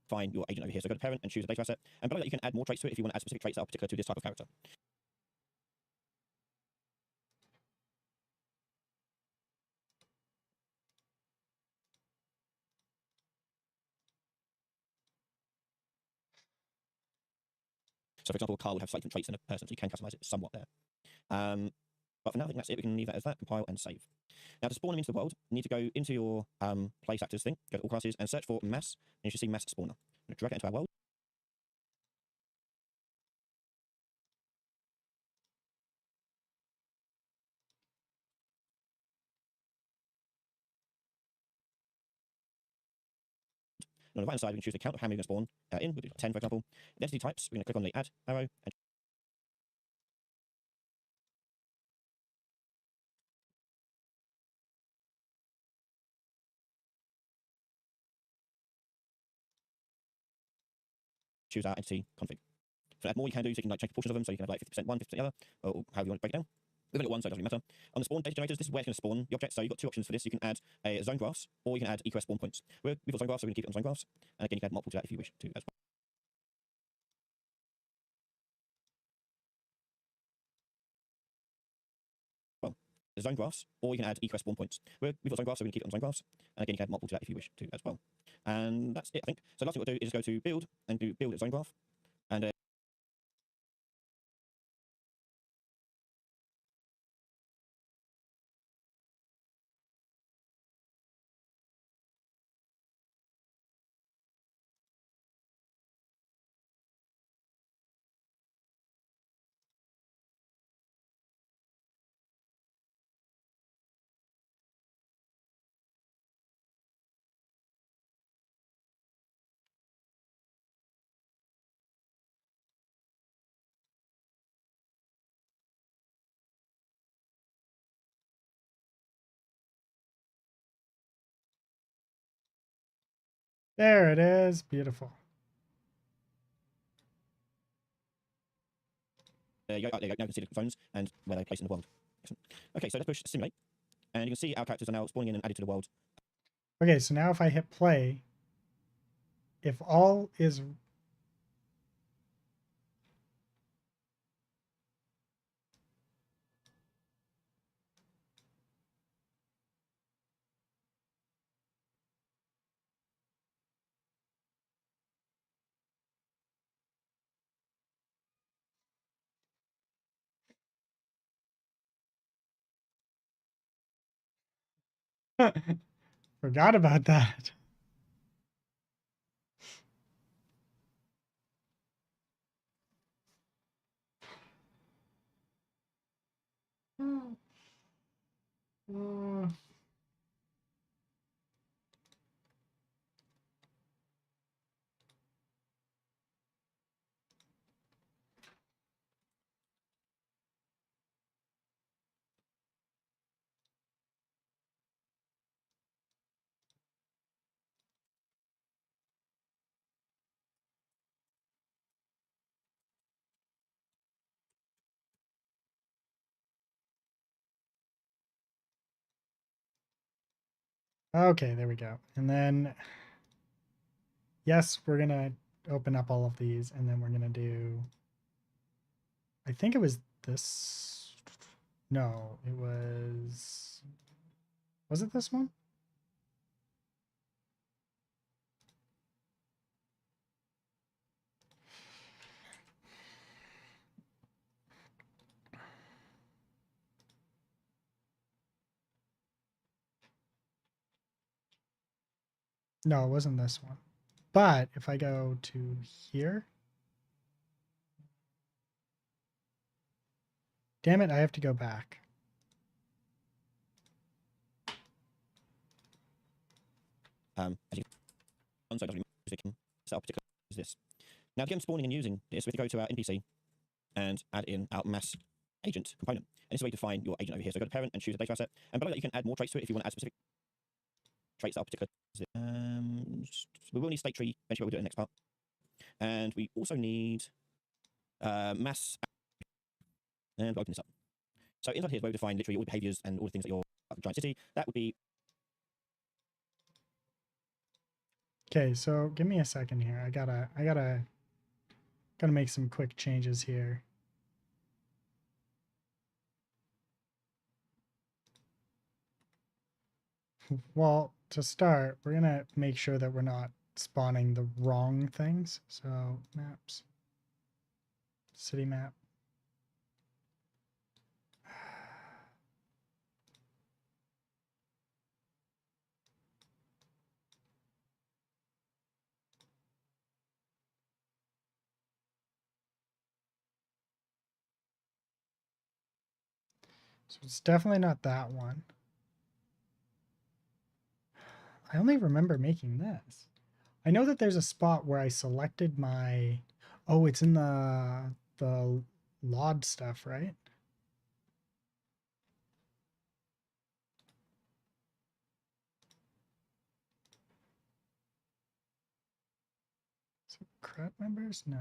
Find your agent over here. So go to parent and choose a data asset. And below that, you can add more traits to it if you want to add specific traits that are particular to this type of character. So, for example, a car would have slightly different traits than a person, so you can customize it somewhat there. But for now, I think that's it. We can leave that as that, compile and save. Now, to spawn them into the world, you need to go into your place actors thing, go to all classes, and search for mass, and you should see mass spawner. I'm going to drag it into our world. And on the right hand side, we can choose the count of how many we're going to spawn in. We'll do 10, for example. Identity types, we're going to click on the add arrow and choose our entity config. For add more, you can do, so you can like change proportions of them, so you can have like 50% one, 50% the other, or however you want to break it down. We've only got one, so it doesn't really matter. On the spawn data generators, this is where it's going to spawn the object. So you've got two options for this. You can add a zone graphs, or you can add EQS spawn points. We've got zone graphs, so we're going to keep it on zone graphs. And again, you can add multiple to that if you wish to as well. The zone graphs, or you can add EQS spawn points. We've got zone graphs, so we're going to keep it on zone graphs. And again, you can add multiple to that if you wish to as well. And that's it, I think. So the last thing we'll do is just go to build and do build a zone graph. And There it is. Beautiful. there you go. Now you can see the zones and where they're placed in the world. Excellent. Okay, so let's push simulate. And you can see our characters are now spawning in and added to the world. Okay, so now if I hit play, if all is forgot about that. Uh, Okay, there we go. And then, yes, we're going to open up all of these, and then we're going to do, I think it was this. No, it was it this one? No, it wasn't this one. But if I go to here, damn it, I have to go back. As you can, so it doesn't really matter, we can set up particular is this. Now to get them spawning and using this, we have to go to our NPC and add in our mass agent component. And this is where you define your agent over here. So go to parent and choose a data asset. And below that, you can add more traits to it if you want to add specific traits that are particular. We will need state tree eventually, but we'll do it in the next part. And we also need mass. And we'll open this up. So inside here is where we define literally all the behaviors and all the things that your giant city. That would be. Okay, so give me a second here. I gotta make some quick changes here. Well, to start, we're gonna make sure that we're not spawning the wrong things. So maps, city map. So it's definitely not that one. I only remember making this. I know that there's a spot where I selected my... Oh, it's in the LOD stuff, right? So crowd members? No.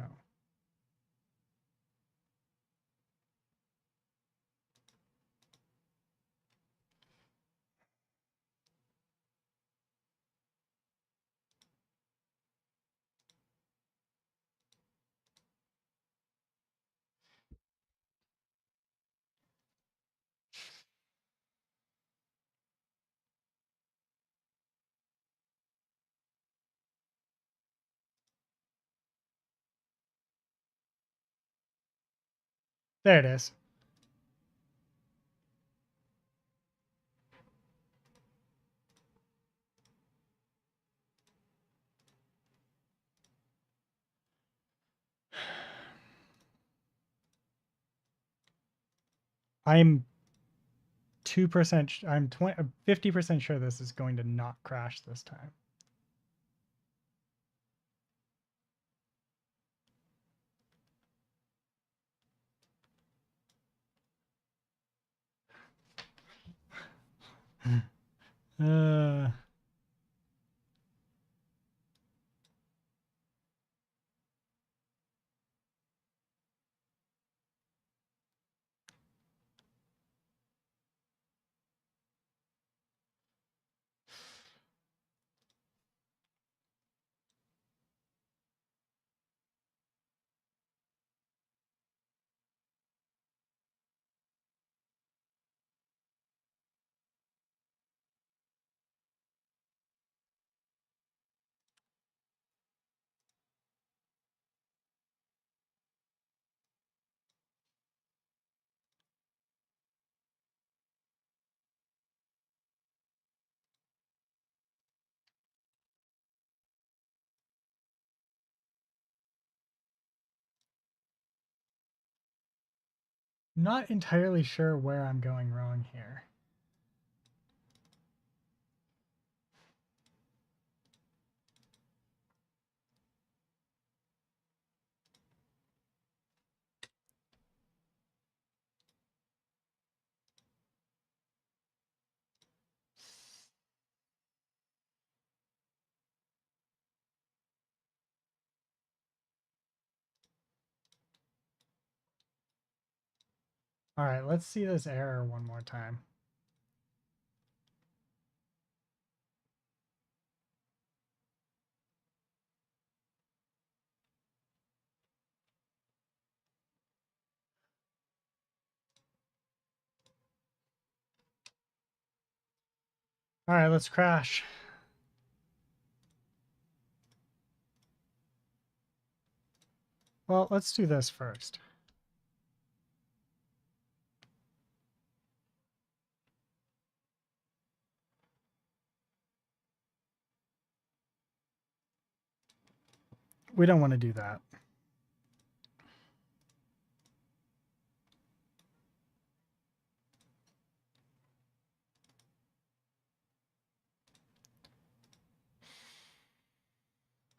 There it is. I'm 2%, I'm 50% sure this is going to not crash this time. uh, not entirely sure where I'm going wrong here. All right, let's see this error one more time. All right, let's crash. Well, let's do this first. We don't want to do that.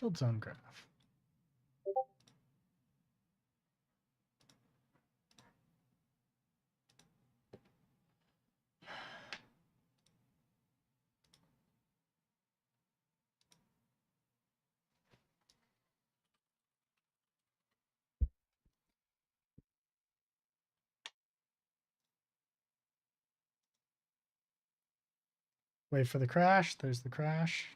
Build zone graph. Wait for the crash. There's the crash.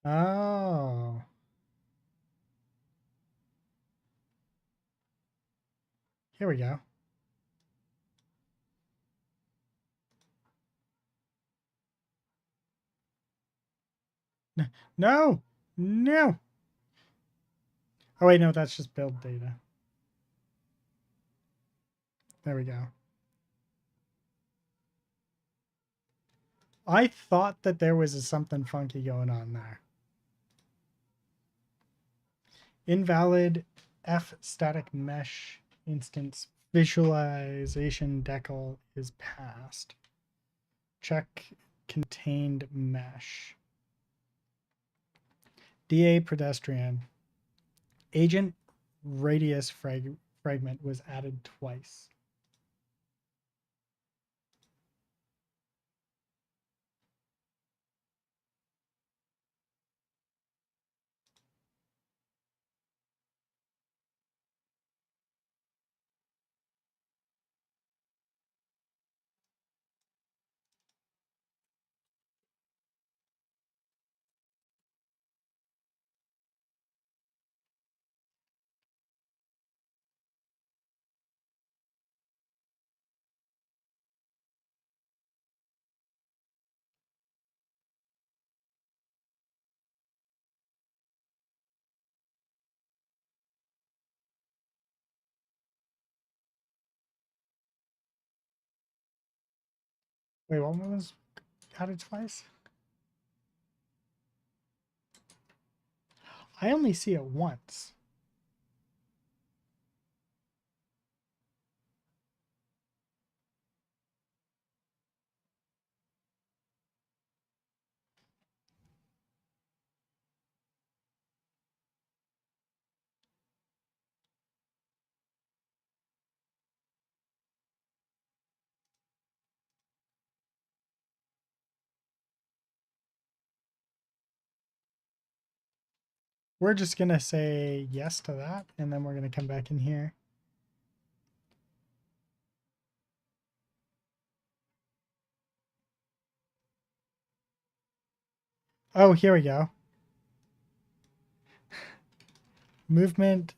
Oh. Here we go. No! No! Oh wait, no, that's just build data. There we go. I thought that there was something funky going on there. Invalid F static mesh instance visualization decal is passed. Check contained mesh. DA pedestrian. Agent radius fragment was added twice. Wait, what was added twice? I only see it once. We're just going to say yes to that, and then we're going to come back in here. Oh, here we go. Movement.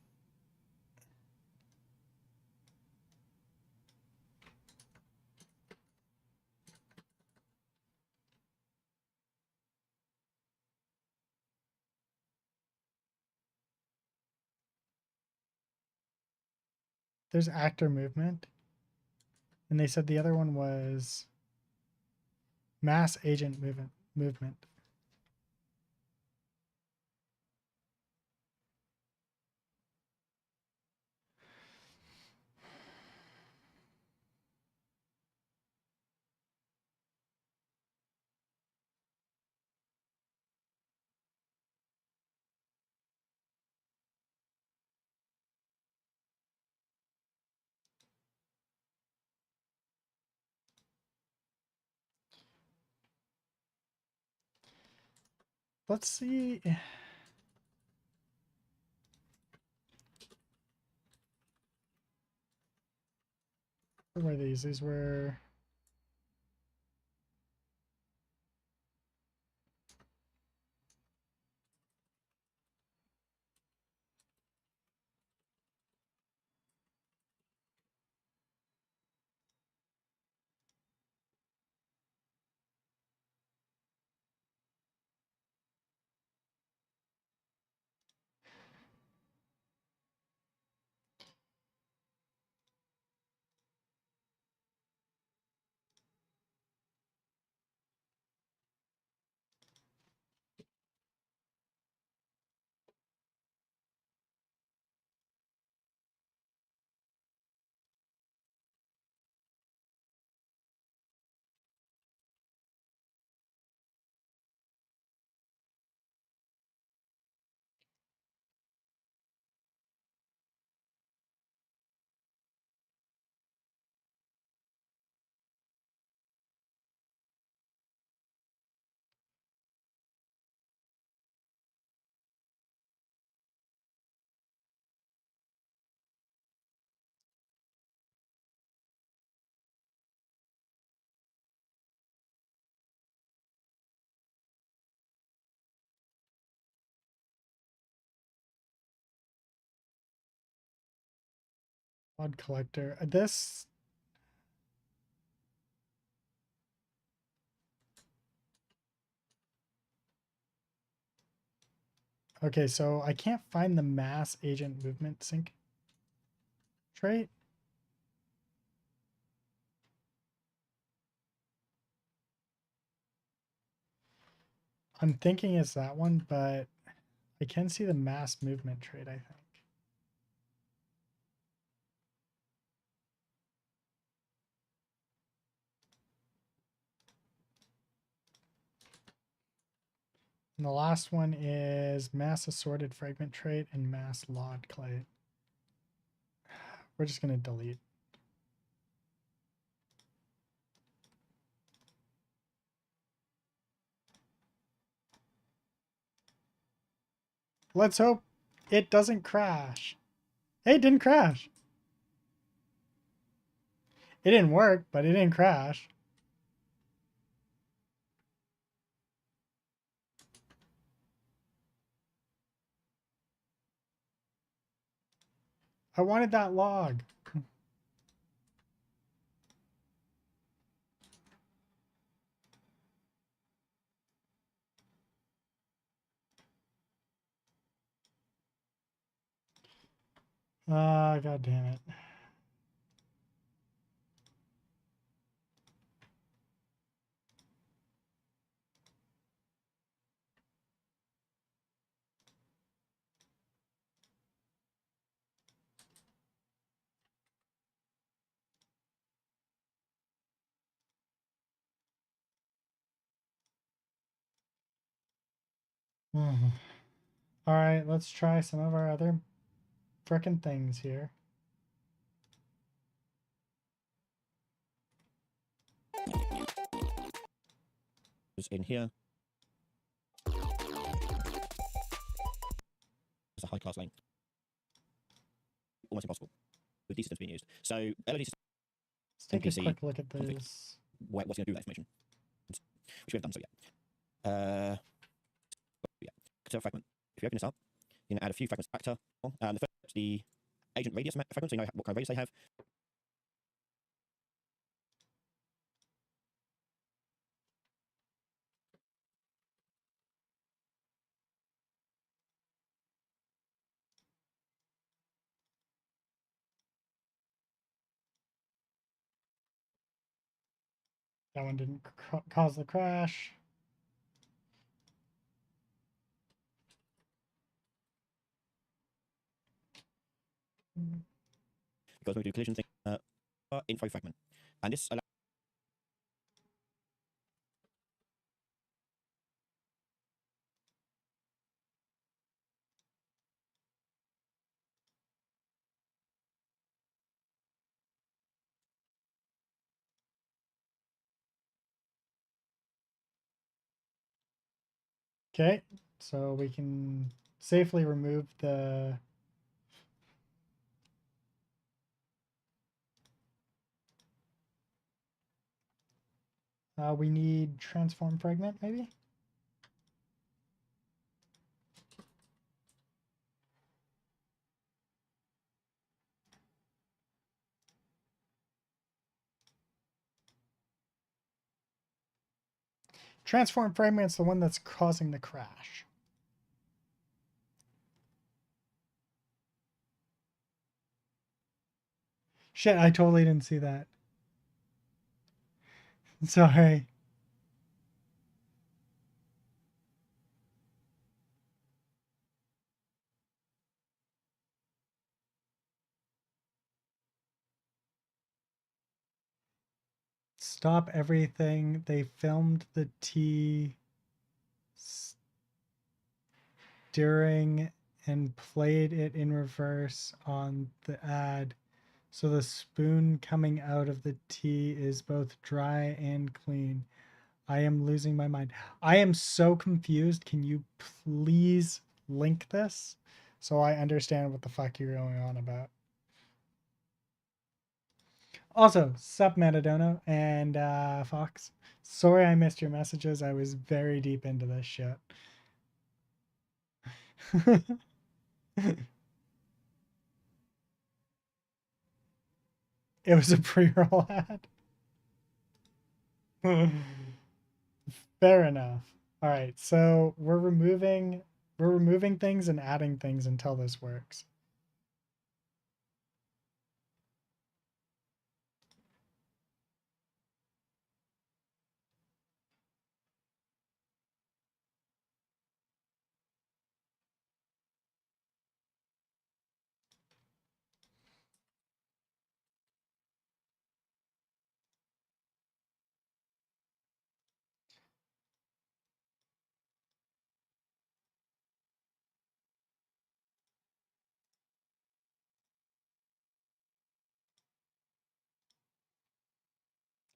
There's actor movement. And they said the other one was mass agent movement. Let's see. What were these? These were... Odd collector. This... Okay, so I can't find the mass agent movement sync trait. I'm thinking it's that one, but I can see the mass movement trait, I think. And the last one is mass assorted fragment trait and mass lod clade. We're just going to delete. Let's hope it doesn't crash. Hey, it didn't crash. It didn't work, but it didn't crash. I wanted that log. Ah, god damn it. All right, let's try some of our other frickin' things here. In here. It's a high class lane. Almost impossible with these systems being used. So LOD system, Let's take a NPC quick look at conflict. this. what's going to do with that information? Which we have done so yet. Yeah. So fragment. If you open this up, you can add a few fragments back to the first, the agent radius fragment, so you know what kind of radius they have. That one didn't cause the crash. Because when we do collision thing, info fragment, and this allows. Okay, so we can safely remove the we need transform fragment, maybe? Transform fragment's the one that's causing the crash. Shit, I totally didn't see that. Sorry. Stop everything. They filmed the tea stirring and played it in reverse on the ad. So the spoon coming out of the tea is both dry and clean. I am losing my mind. I am so confused. Can you please link this so I understand what the fuck you're going on about? Also, sup Metadono and Fox. Sorry I missed your messages. I was very deep into this shit. It was a pre-roll ad. Fair enough. All right, so we're We're removing things and adding things until this works.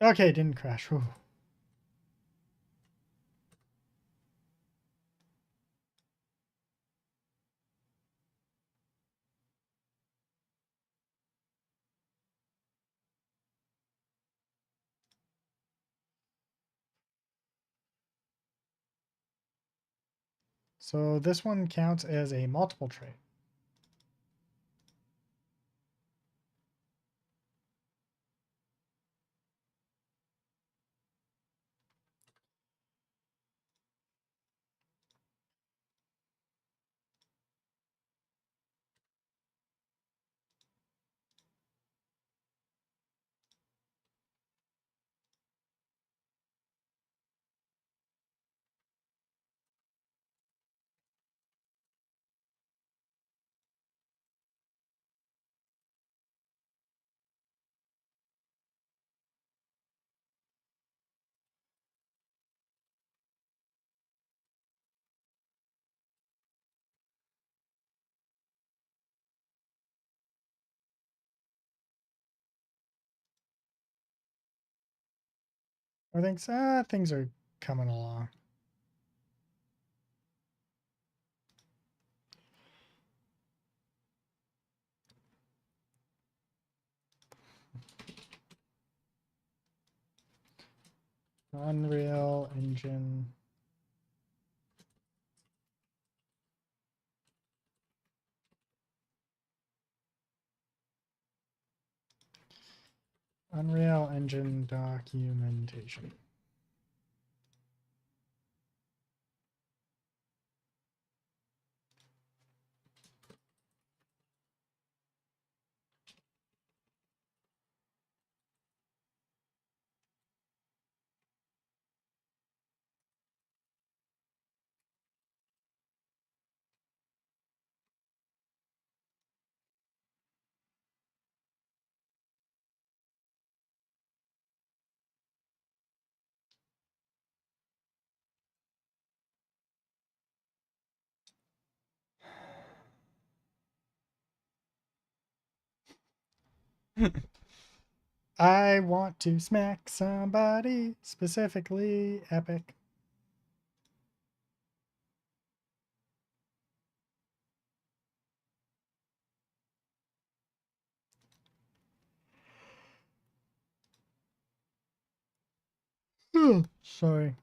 Okay, didn't crash. Whew. So this one counts as a multiple trait. I think things are coming along. Unreal Engine. Unreal Engine documentation. I want to smack somebody, specifically Epic. Sorry.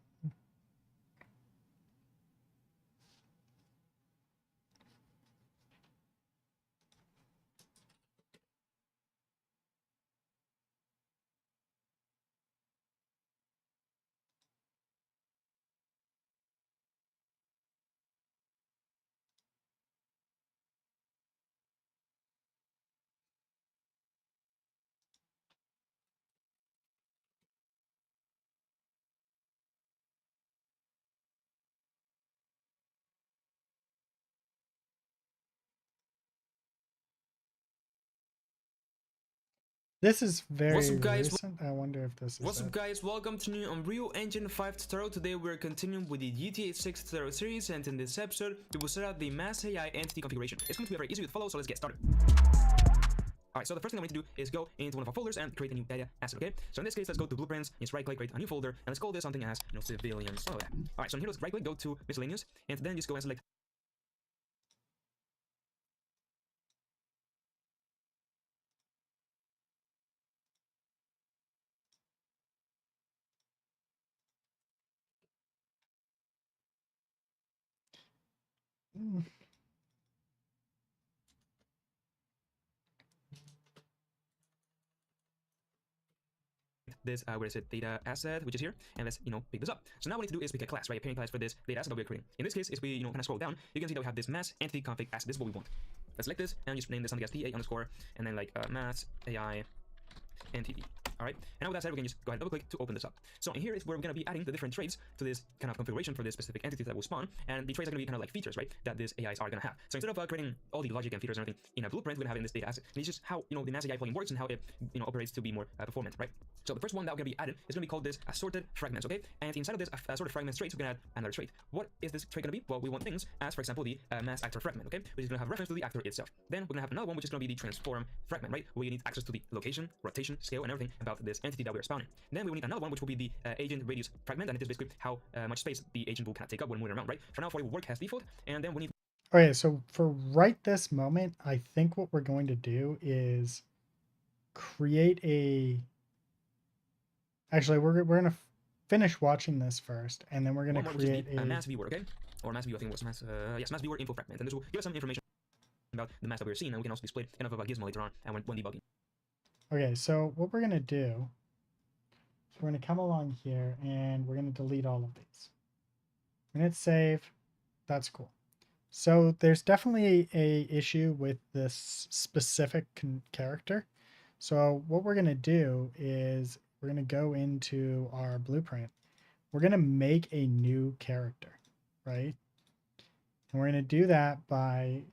This is very What's up, guys? recent. I wonder if this is What's up, it. guys? Welcome to new Unreal Engine 5 tutorial. Today we're continuing with the GTA 6 tutorial series, and in this episode we will set up the Mass AI entity configuration. It's going to be very easy to follow, so let's get started. Alright, so the first thing I'm going to do is go into one of our folders and create a new data asset, okay? So in this case, let's go to Blueprints, just right click, create a new folder, and let's call this something as, civilians. Oh, yeah. Alright, so here let's right click, go to miscellaneous, and then just go and select Mm. this, where is it, data asset, which is here, and let's, pick this up. So now what we need to do is pick a class, right, a parent class for this data asset that we're creating. In this case, if we, kind of scroll down, you can see that we have this mass entity config asset. This is what we want. Let's select this and just name this something as PA underscore, and then like mass AI entity. All right, and now with that said, we can just go ahead and double click to open this up. So in here is where we're going to be adding the different traits to this kind of configuration for this specific entity that will spawn, and the traits are going to be kind of like features, right, that these AIs are going to have. So instead of creating all the logic and features and everything in a blueprint, we're going to have it in this data asset. And it's just how, the Mass AI plugin works and how it, operates to be more performant, right? So the first one that we're going to be added is going to be called this assorted fragments, okay? And inside of this assorted fragments traits, we're going to add another trait. What is this trait going to be? Well, we want things as, for example, the mass actor fragment, okay, which is going to have reference to the actor itself. Then we're going to have another one, which is going to be the transform fragment, right, where you need access to the location, rotation, scale, and everything about this entity that we're spawning. Then we will need another one, which will be the agent radius fragment, and it is basically how much space the agent will kind of take up when moving around, right? For now, for it will work as default, and then we need. Okay, so for right this moment, I think what we're going to do is create a. Actually, we're going to finish watching this first, and then we're going to create a mass viewer, okay? Or mass viewer, I think it was mass. Yes, mass viewer info fragment, and this will give us some information about the mass that we're seeing, and we can also display kind of a gizmo later on and when debugging. Okay, so what we're going to do is we're going to come along here and we're going to delete all of these. We're going to hit save. That's cool. So there's definitely a issue with this specific character. So what we're going to do is we're going to go into our blueprint. We're going to make a new character, right? And we're going to do that by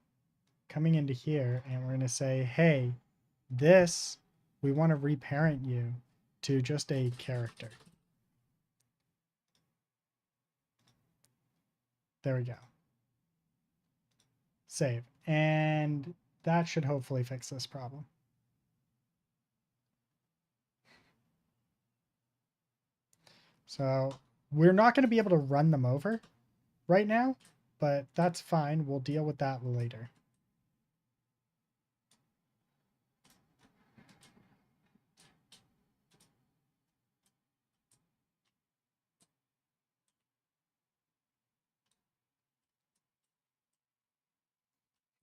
coming into here and we're going to say, hey, this, we want to reparent you to just a character. There we go. Save. And that should hopefully fix this problem. So we're not going to be able to run them over right now, but that's fine. We'll deal with that later.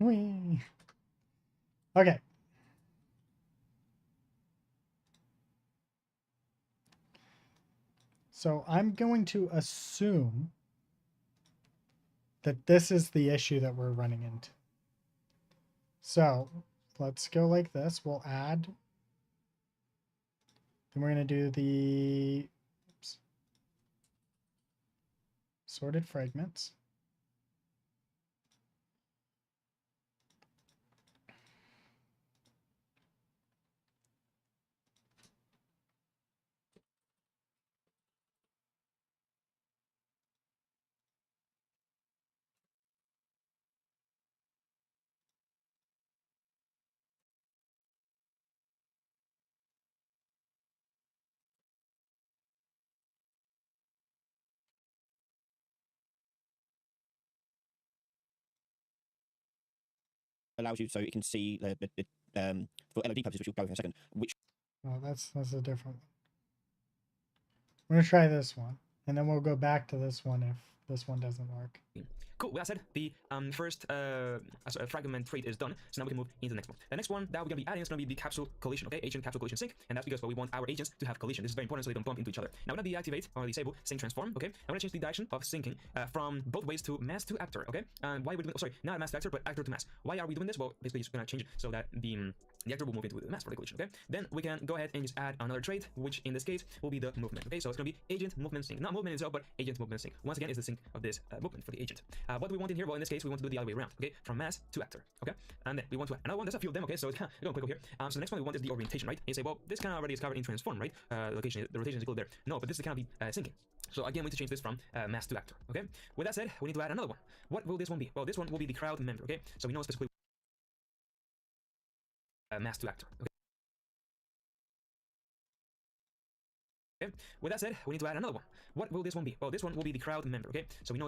Whee. Okay. So I'm going to assume that this is the issue that we're running into. So let's go like this. We'll add. Then we're going to do the sorted fragments. Allows you so it can see for LOD purposes, which we'll go in a second, which Oh, that's a different one. I'm going to try this one, and then we'll go back to this one if this one doesn't work. Cool, with that said, the first fragment trait is done, so now we can move into the next one. The next one that we're going to be adding is going to be the capsule collision, okay? Agent capsule collision sync, and that's because we want our agents to have collision. This is very important so they don't bump into each other. Now we're going to deactivate or disable sync transform, okay? I'm going to change the direction of syncing from both ways to mass to actor, okay? And why we're doing, not mass to actor, but actor to mass. Why are we doing this? Well, basically just going to change it so that the actor will move into the mass for the collision, okay? Then we can go ahead and just add another trait, which in this case will be the movement, okay? So it's going to be agent movement sync, not movement itself, but agent movement sync. Once again, is the sync of this movement for the agent. What do we want in here? Well, in this case, we want to do the other way around, okay? From mass to actor, okay? And then we want to add another one. There's a few of them, okay? So it's kind of going quick over here. So the next one we want is the orientation, right? And you say, well, this kind of already is covered in transform, right? Location, the rotation is included there. No, but this is kind of be syncing. So again, we need to change this from mass to actor, okay? With that said, we need to add another one. What will this one be? Well, this one will be the crowd member, okay? So we know specifically mass to actor, okay? Okay. With that said, we need to add another one. What will this one be? Well, this one will be the crowd member, okay? So we know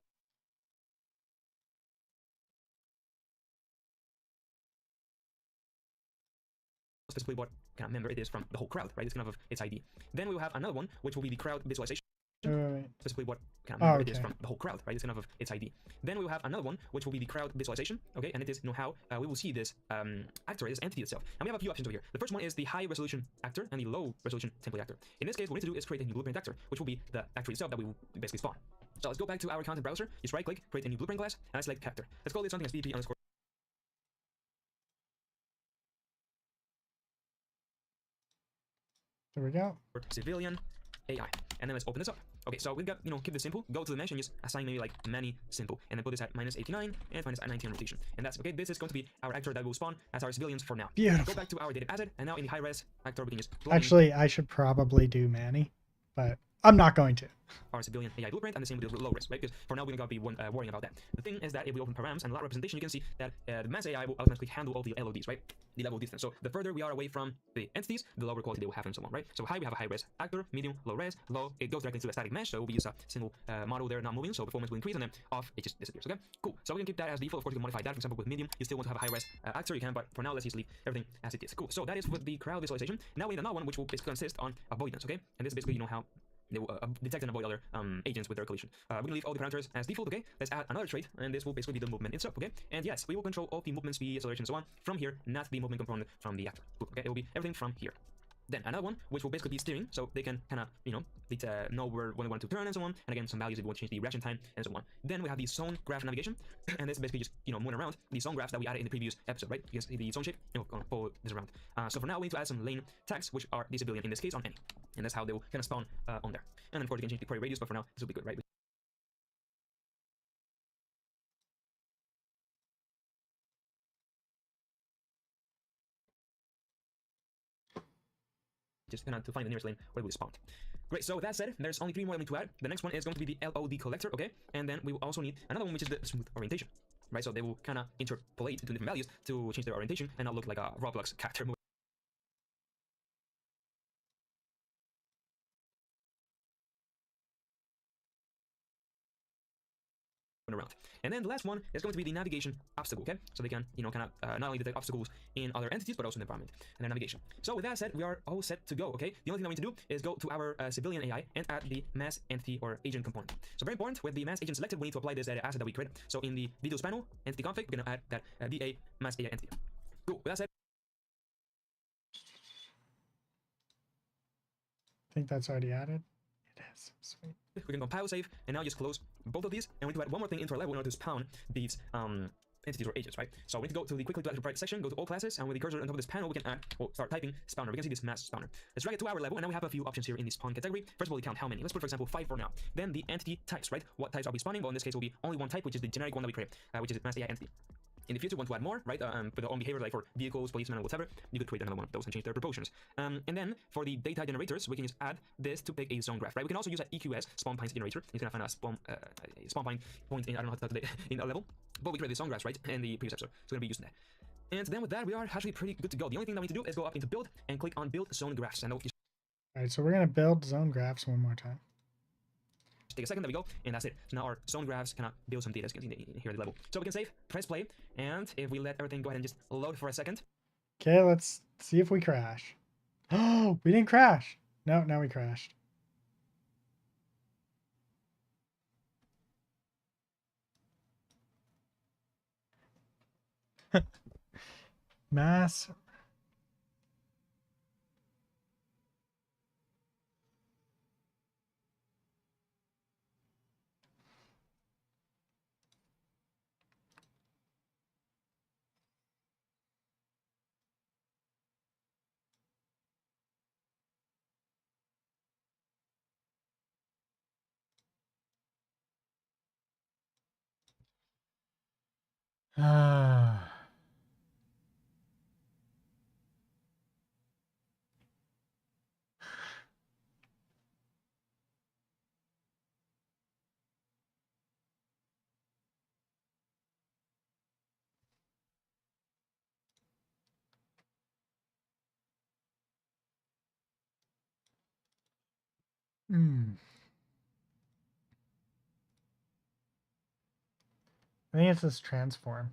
specifically what kind of member it is from the whole crowd, right? It's kind of its ID. Then we will have another one, which will be the crowd visualization. Wait. specifically what kind Oh, of member it is okay. from the whole crowd, right? It's kind of its ID. Then we will have another one, which will be the crowd visualization, okay? And it is, how we will see this actor, this entity itself. And we have a few options over here. The first one is the high resolution actor and the low resolution template actor. In this case, what we need to do is create a new blueprint actor, which will be the actor itself that we will basically spawn. So let's go back to our content browser, just right click, create a new blueprint class, and I select actor. Let's call this something as VP underscore. There we go. Civilian AI. And then let's open this up. Okay, so we've got, keep this simple. Go to the mesh and just assign maybe like many simple. And then put this at -89 and minus 19 rotation. And that's okay. This is going to be our actor that will spawn as our civilians for now. Beautiful. Go back to our data asset. And now in the high res actor, we can just plug in Actually, I should probably do Manny, but I'm not going to. our civilian AI blueprint, and the same with the low res, right? Because for now, we're going to be worrying about that. The thing is that if we open params and a lot of representation, you can see that the mass AI will automatically handle all the LODs, right? The level of distance. So the further we are away from the entities, the lower quality they will have and so on, right? So high, we have a high res actor, medium, low res, low, it goes directly to a static mesh, so we use a single model there not moving, so performance will increase, and then off, it just disappears, okay? Cool. So we can keep that as default. Of course, you can modify that. For example, with medium, you still want to have a high res actor, you can, but for now, let's just leave everything as it is. Cool. So that is with the crowd visualization. Now we need another one, which will basically consist on avoidance, okay? And this is basically, how they will detect and avoid other agents with their collision. We're gonna leave all the parameters as default, okay? Let's add another trait, and this will basically be the movement itself, okay? And yes, we will control all the movement speed, acceleration, and so on from here, not the movement component from the actor. Okay, it will be everything from here. Then another one, which will basically be steering, so they can kind of, know when they want to turn and so on. And again, some values if you want to change the reaction time and so on. Then we have the zone graph navigation, and this is basically just, moving around the zone graphs that we added in the previous episode, right? Because the zone shape, gonna pull this around. So for now, we need to add some lane tags, which are the civilian in this case on any. And that's how they will kind of spawn on there. And then of course you can change the query radius, but for now, this will be good, right? Just kind of to find the nearest lane where it will spawn. Great, so with that said, there's only 3 more we need to add. The next one is going to be the LOD collector, okay? And then we will also need another one, which is the smooth orientation, right? So they will kind of interpolate to different values to change their orientation and not look like a Roblox character moving around. And then the last one is going to be the navigation obstacle, okay? So they can, kind of not only detect obstacles in other entities, but also in the environment and their navigation. So with that said, we are all set to go, okay? The only thing that we need to do is go to our civilian AI and add the mass entity or agent component. So very important, with the mass agent selected, we need to apply this data asset that we created. So in the videos panel, entity config, we're going to add that VA mass AI entity. Cool. With that said, I think that's already added. It is. Sweet. we can compile save, and now just close both of these, and we need to add one more thing into our level in order to spawn these entities or agents, right? So we need to go to the quickly to attribute section, go to all classes, and with the cursor on top of this panel, we can add, or start typing spawner. We can see this mass spawner. Let's drag it to our level, and now we have a few options here in the spawn category. First of all, we count how many. Let's put, for example, 5 for now. Then the entity types, right? What types are we spawning? Well, in this case, will be only one type, which is the generic one that we create, which is mass AI entity. In the future, want to add more, right? For their own behavior, like for vehicles, policemen, or whatever, you could create another one of those and change their proportions. And then for the data generators, we can just add this to pick a zone graph, right? We can also use an EQS spawn point generator. You can find a spawn point in, I don't know how to calculate in a level, but we create the zone graphs, right? In the previous episode, so we're gonna be using that. And then with that, we are actually pretty good to go. The only thing that we need to do is go up into build and click on build zone graphs, and just All right, so we're gonna build zone graphs one more time. take a second, there we go, and that's it. So now our zone graphs cannot build some data, as you can see here at the level. So we can save, press play, and if we let everything go ahead and just load for a second. Okay, let's see if we crash. Oh, we didn't crash. No, now we crashed. Mass. Ah. I think it's this transform.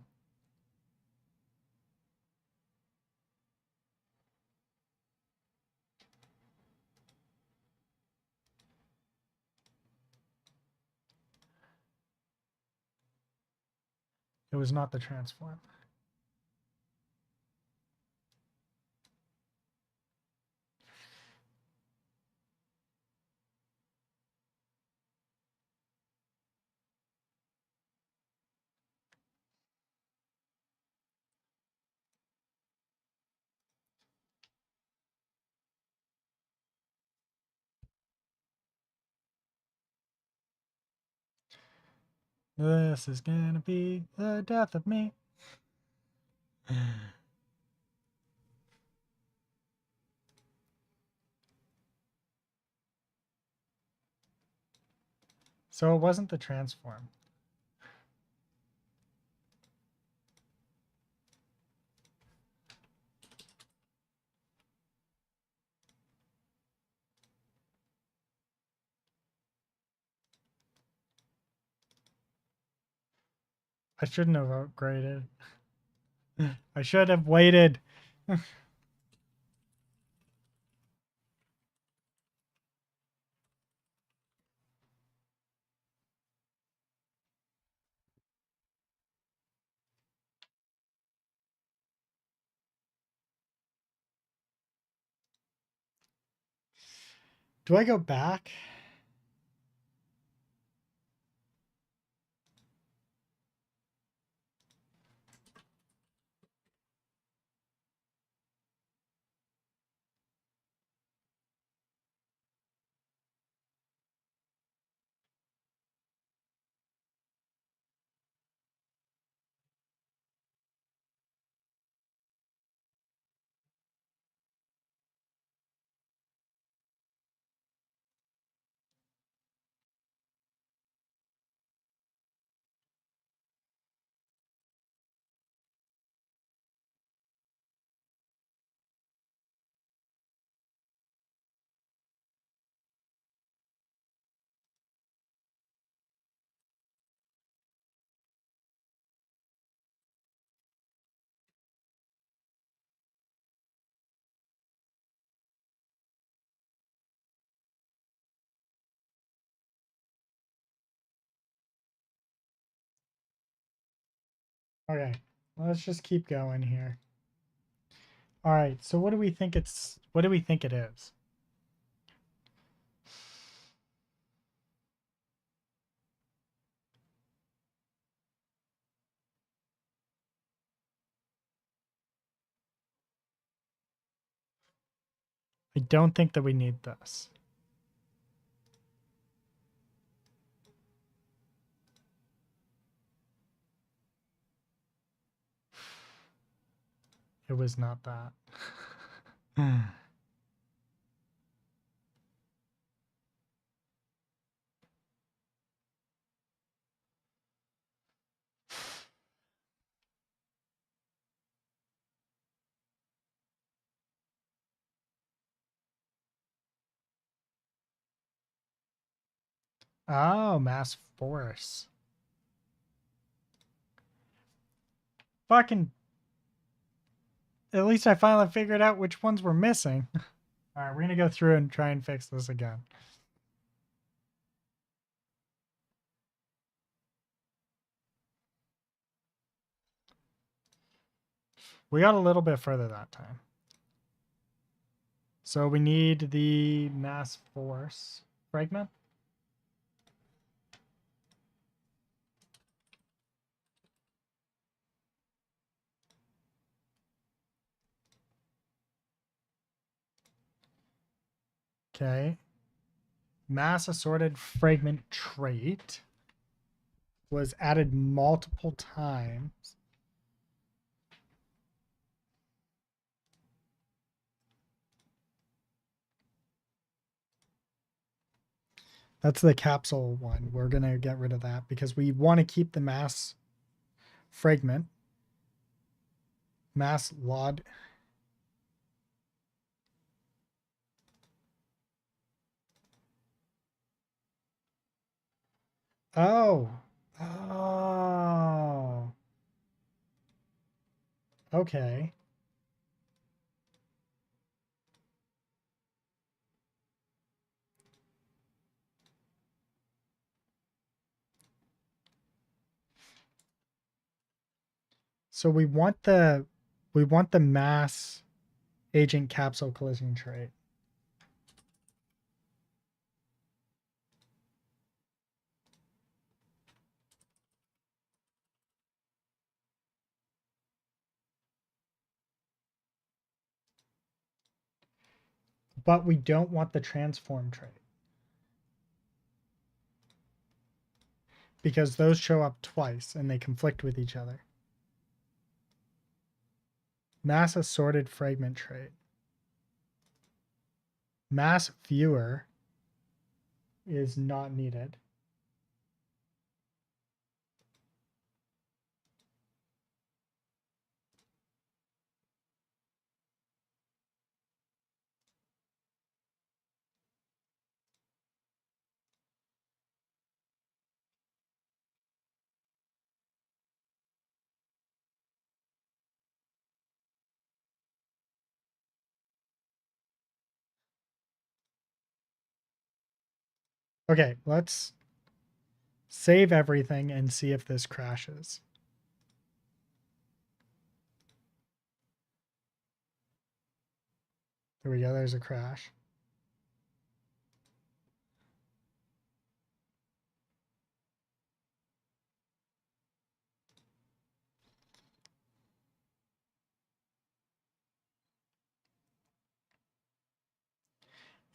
It was not the transform. This is gonna be the death of me. So it wasn't the transform. I shouldn't have upgraded. I should have waited. Do I go back? Okay, let's just keep going here. All right, so what do we think it's? What do we think it is? I don't think that we need this. It was not that. Oh, mass force. Fucking. At least I finally figured out which ones were missing. All right, we're going to go through and try and fix this again. We got a little bit further that time. So we need the mass force fragment. Okay. Mass assorted fragment trait was added multiple times. That's the capsule one. We're going to get rid of that because we want to keep the mass fragment. Mass LOD. Oh. Oh. Okay. So we want the mass agent capsule collision trait. But we don't want the transform trait. Because those show up twice and they conflict with each other. Mass assorted fragment trait. Mass viewer is not needed. Okay, let's save everything and see if this crashes. There we go, there's a crash.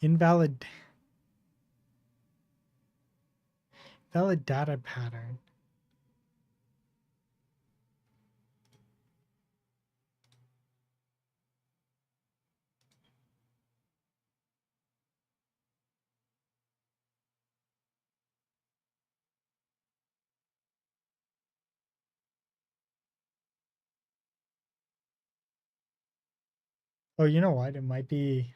Invalid data pattern. Oh, you know what? It might be.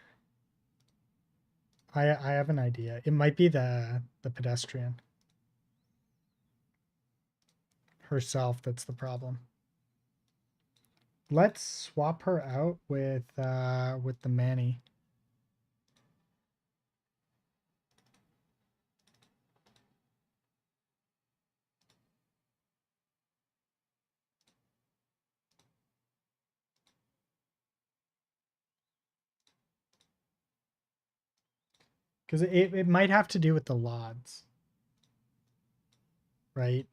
I have an idea. It might be the pedestrian herself that's the problem. Let's swap her out with the Manny. Because it might have to do with the LODs. Right?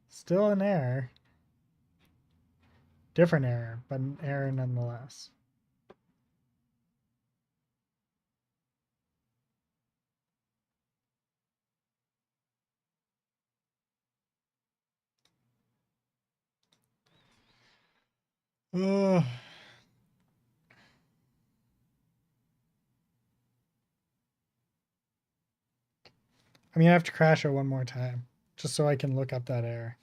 Still an error. Different error, but an error nonetheless. Ugh. I mean, I have to crash it one more time, just so I can look up that error.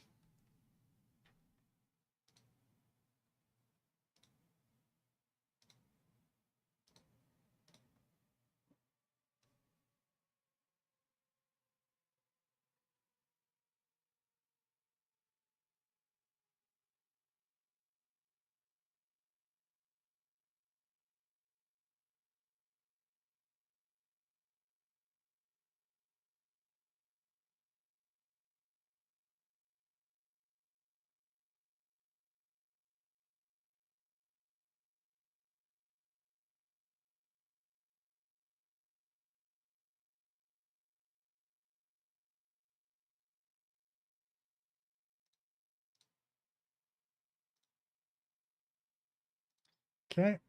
Okay.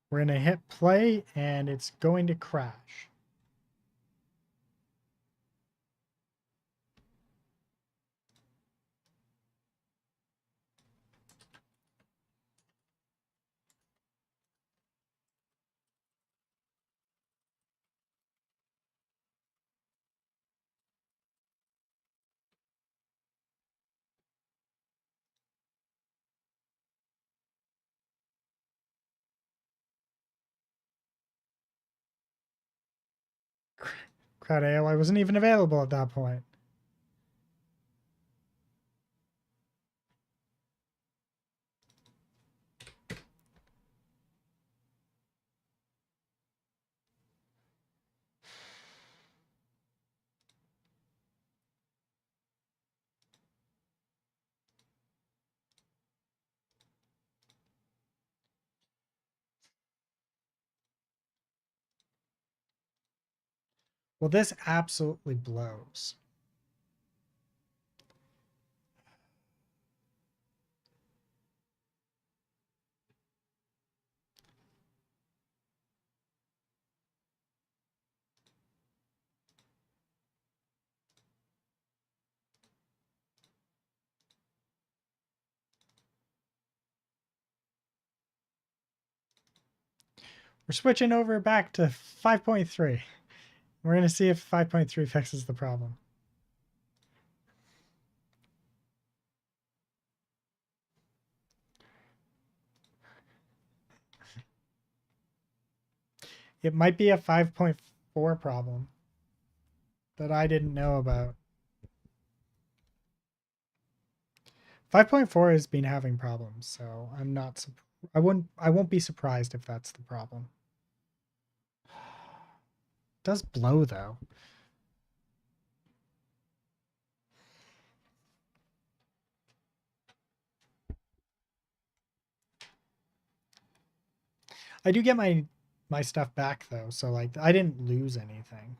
We're going to hit play and it's going to crash. Crowd AOI wasn't even available at that point. Well, this absolutely blows. We're switching over back to 5.3. We're going to see if 5.3 fixes the problem. It might be a 5.4 problem that I didn't know about. 5.4 has been having problems, so I'm not I won't be surprised if that's the problem. It does blow though. I do get my stuff back though, so like I didn't lose anything.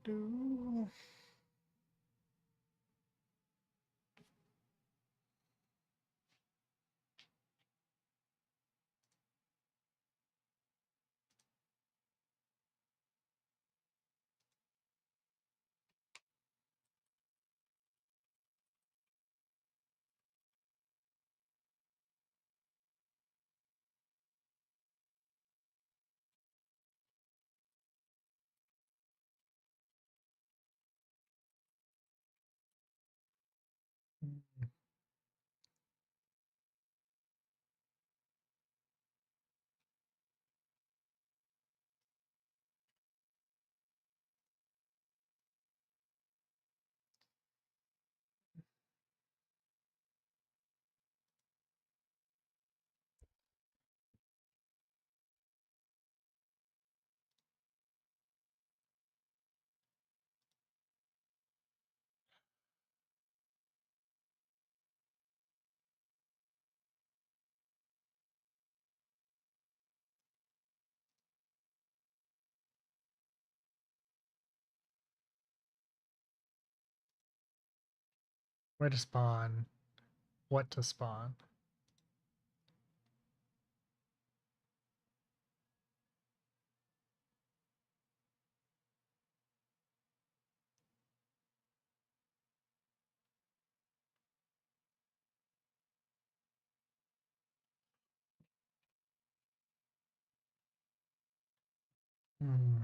Do. Where to spawn? What to spawn? Hmm.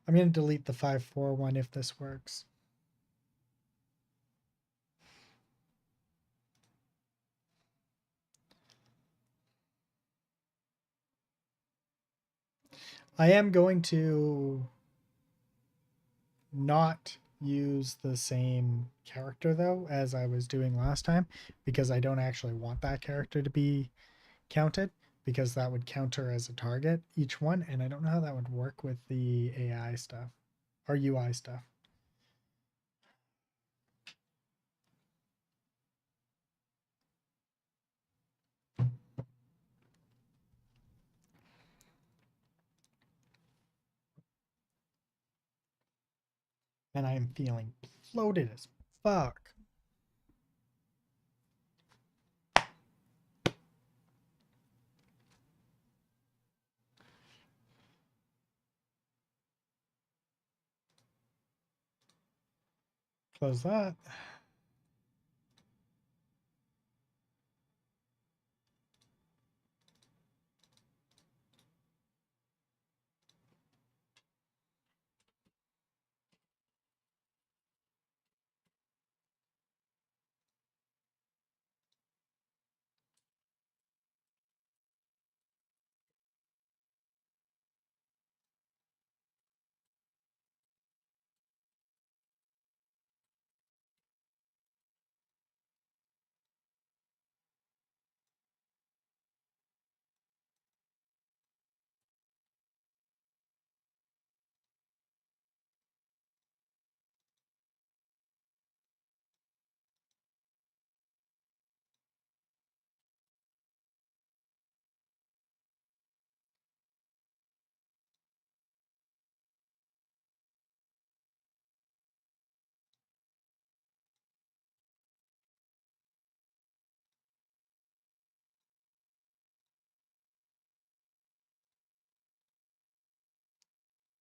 I'm going to delete the 5.4 one if this works. I am going to not use the same character though as I was doing last time, because I don't actually want that character to be counted, because that would counter as a target each one, and I don't know how that would work with the AI stuff or UI stuff. And I am feeling bloated as fuck. Close that.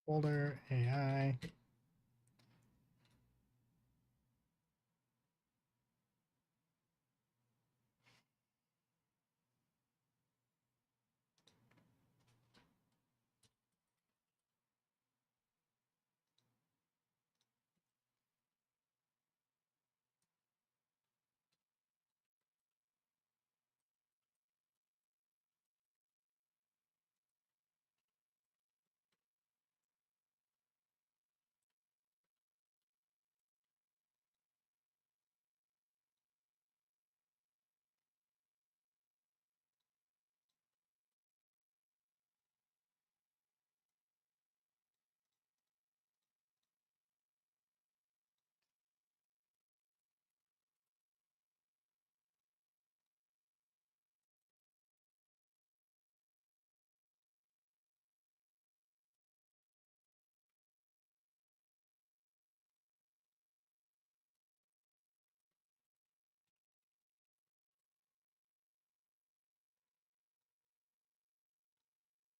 Folder AI.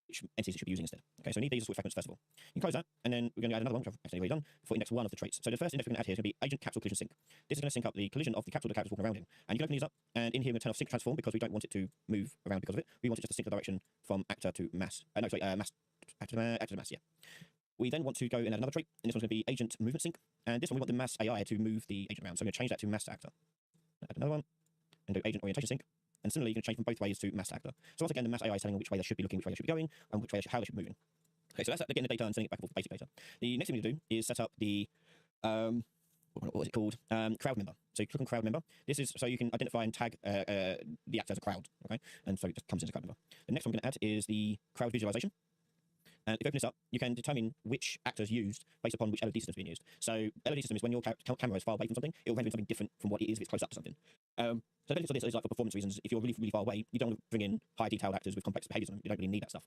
which entities it should be using instead. Okay, so we need these as switch fragments first of all. You can close that, and then we're going to add another one, which I've actually already done, for index 1 of the traits. So the first index we're going to add here is going to be agent capsule collision sync. This is going to sync up the collision of the capsule of the characters walking around him. And you can open these up, and in here we're going to turn off sync transform because we don't want it to move around because of it. We want it just to sync the direction from actor to mass. Mass actor to mass, yeah. We then want to go and add another trait, and this one's going to be agent movement sync. And this one we want the mass AI to move the agent around. So I'm going to change that to mass to actor. Add another one, and do agent orientation sync. And similarly, you can change from both ways to mass to actor. So once again, the mass AI is telling them which way they should be looking, which way they should be going, and how they should be moving. Okay, so that's getting the data and sending it back and forth to basic data. The next thing we need to do is set up the what is it called? Crowd member. So you click on crowd member. This is so you can identify and tag the actor as a crowd. Okay, and so it just comes into crowd member. The next one I'm going to add is the crowd visualization. And if you open this up, you can determine which actors used based upon which LED system is being used. So LED system is when your camera is far away from something, it will render something different from what it is if it's close up to something. So the benefits of this is like for performance reasons. If you're really, really far away, you don't want to bring in high detailed actors with complex behaviors on them. You don't really need that stuff.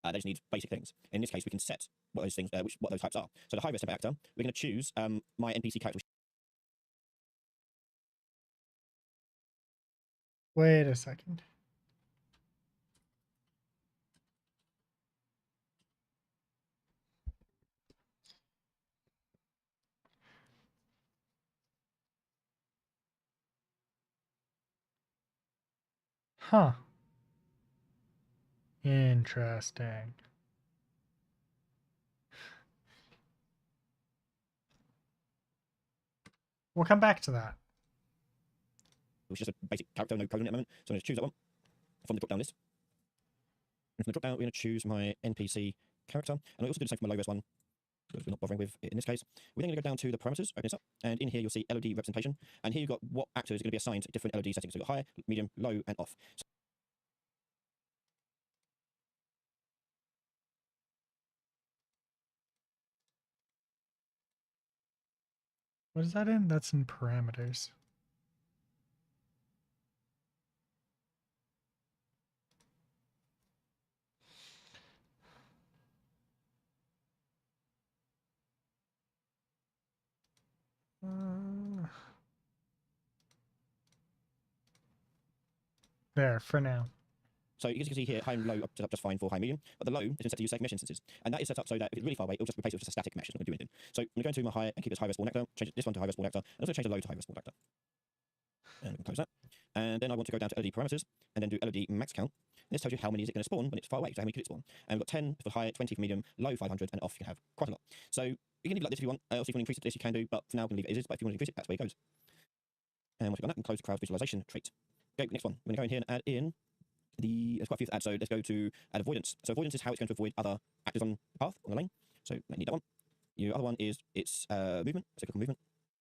They just need basic things. In this case, we can set what those things, what those types are. So the high-risk tempo actor, we're going to choose my NPC character. Wait a second. Huh. Interesting. We'll come back to that. Which is just a basic character, no code at the moment. So I'm going to choose that one from the drop-down list. And from the drop-down, we're going to choose my NPC character. And I also do the same for my low-res one. because we're not bothering with it in this case. We're then going to go down to the parameters, open this up, and in here you'll see LOD representation, and here you've got what actor is going to be assigned different LOD settings. So you've got high, medium, low, and off. So What is that in? That's in parameters. There, for now. So as you can see here, high and low are set up just fine for high medium, but the low is been set to use safe mesh instances. And that is set up so that if it's really far away, it'll just replace it with just a static mesh. It's not going to do anything. So I'm going to go into my high and keep this high res spawn actor, change this one to high res spawn actor, and also change the low to high res spawn actor. And we can close that. And then I want to go down to LOD parameters and then do LOD max count. And this tells you how many is it going to spawn when it's far away, so how many could it spawn. And we've got 10 for high, 20 for medium, low 500, and off you can have quite a lot. So you can leave it like this if you want. Also, if you want to increase it to this, you can do, but for now, we can leave it as is. But if you want to increase it, that's where it goes. And once you've done that, we can close the crowd visualization trait. Okay, next one. We're going to go in here and add in there's quite a few to add, so let's go to add avoidance. So avoidance is how it's going to avoid other actors on the path, on the lane. So I need that one. Your other one is its movement. So click on movement.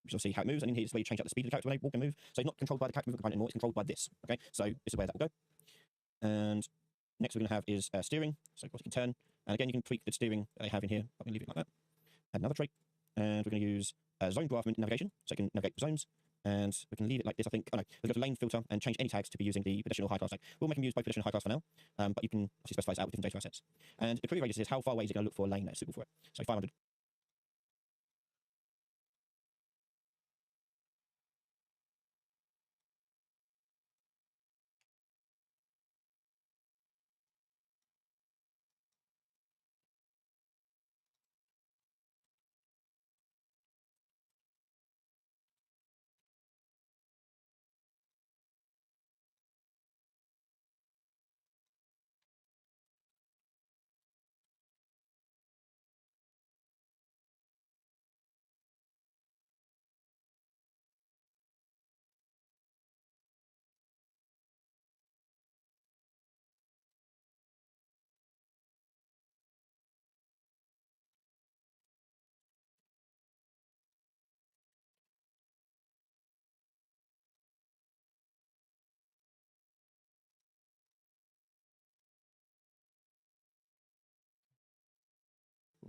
You'll see how it moves, and in here is where you change out the speed of the character when they walk and move. So it's not controlled by the character movement component anymore, it's controlled by this. Okay, so this is where that will go. And next we're going to have is steering. So of course you can turn. And again, you can tweak the steering that they have in here. I'm going to leave it like that. Add another trait. And we're going to use zone graph navigation, so you can navigate the zones. And we can leave it like this, I think. Oh no, we'll go to lane filter and change any tags to be using the pedestrian or high class tag. We'll make them use both pedestrian and high class for now, but you can obviously specify this out with different data assets. And the query radius is how far away is it going to look for a lane that's suitable for it. So 500.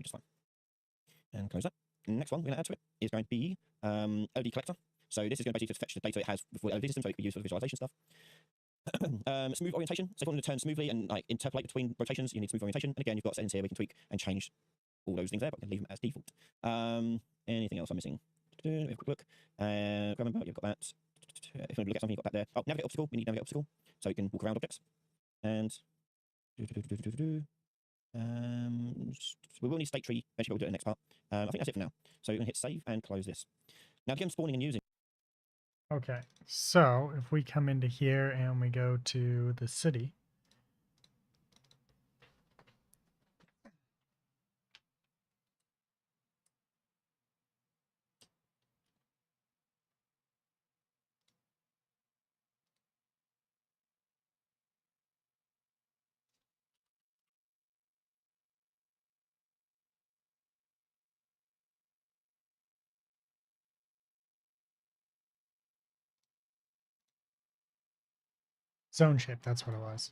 Just fine. And close that. Next one we're going to add to it is going to be LOD collector. So this is going to basically just fetch the data it has before the LOD system, so it can be used for the visualization stuff. Smooth orientation. So if you want to turn smoothly and like interpolate between rotations, you need smooth orientation. And again, you've got settings here we can tweak and change all those things there, but we can leave them as default. Anything else I'm missing? We have a quick look. Remember, you've got that. If you want to look at something, you've got that there. Oh, navigate obstacle. We need navigate obstacle, so you can walk around objects. And we will need state tree. Eventually, we'll do it in the next part. I think that's it for now. So you're going to hit save and close this. Now, again, spawning and using. Okay, so if we come into here and we go to the city, zone shape, that's what it was.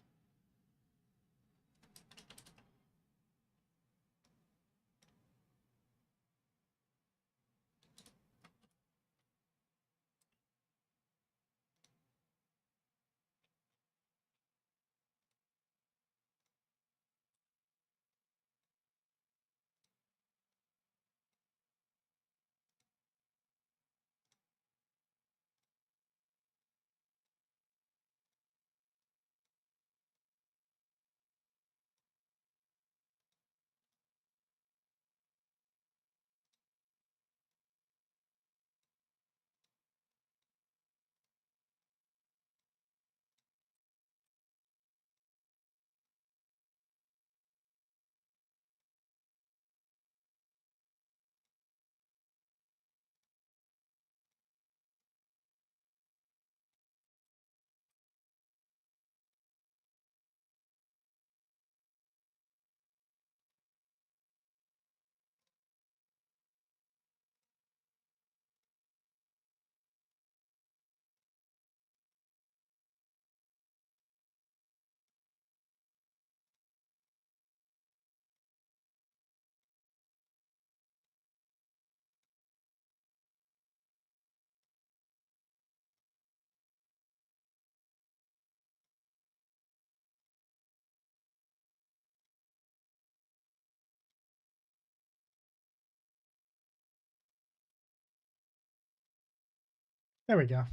There we go.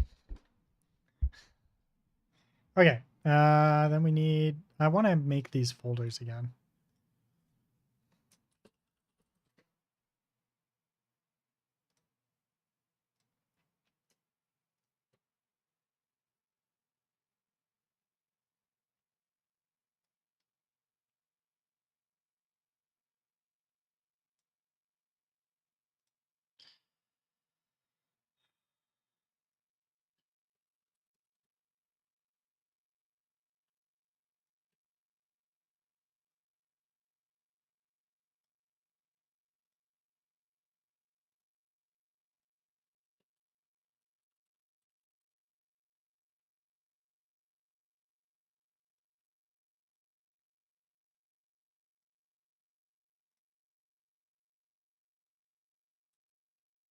Okay. Then we need. I want to make these folders again.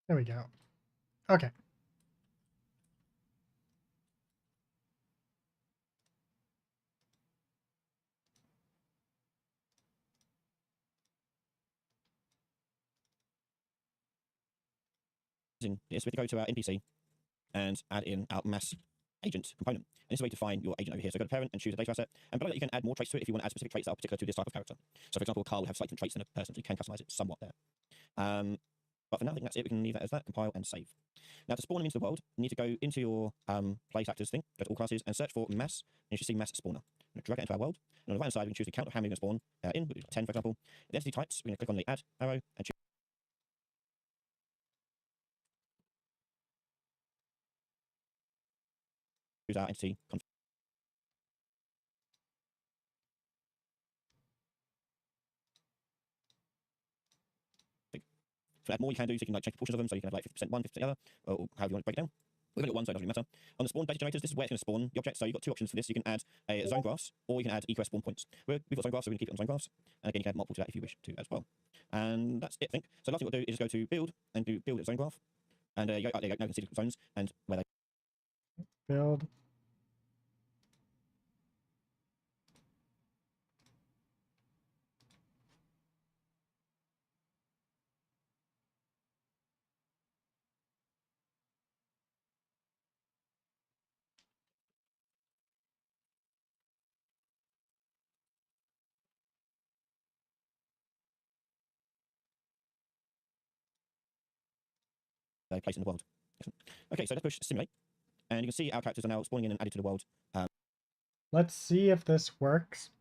There we go. Okay. Is we go to our NPC and add in our mass agent component. And this is where you define your agent over here. So go to parent and choose a data asset. And below that, you can add more traits to it if you want to add specific traits that are particular to this type of character. So, for example, Carl will have slightly different traits than a person, so you can customize it somewhat there. But for now, I think that's it. We can leave that as that, compile and save. Now, to spawn them into the world, you need to go into your place actors thing, go to all classes, and search for mass. And you should see mass spawner. I'm going to drag it into our world. And on the right hand side, we can choose the count of how many we're going to spawn in, 10, for example. The entity types, we're going to click on the add arrow and choose our entity config. To add more, you can do, so you can like change proportions of them, so you can have like 50% one, 50% the other, or however you want to break it down. We've only got one, so it doesn't really matter. On the spawn data generators, this is where it's going to spawn the object. So you've got two options for this. You can add a zone graphs, or you can add EQS spawn points. We've got zone graphs, so we're going to keep it on zone graphs. And again, you can add multiple to that if you wish to as well. And that's it, I think. So the last thing we'll do is just go to build and do build a zone graph. And there you go. Now you can see the zones and where they Build. they're placed in the world. Excellent. Okay, so let's push simulate. And you can see our characters are now spawning in and added to the world. Let's see if this works.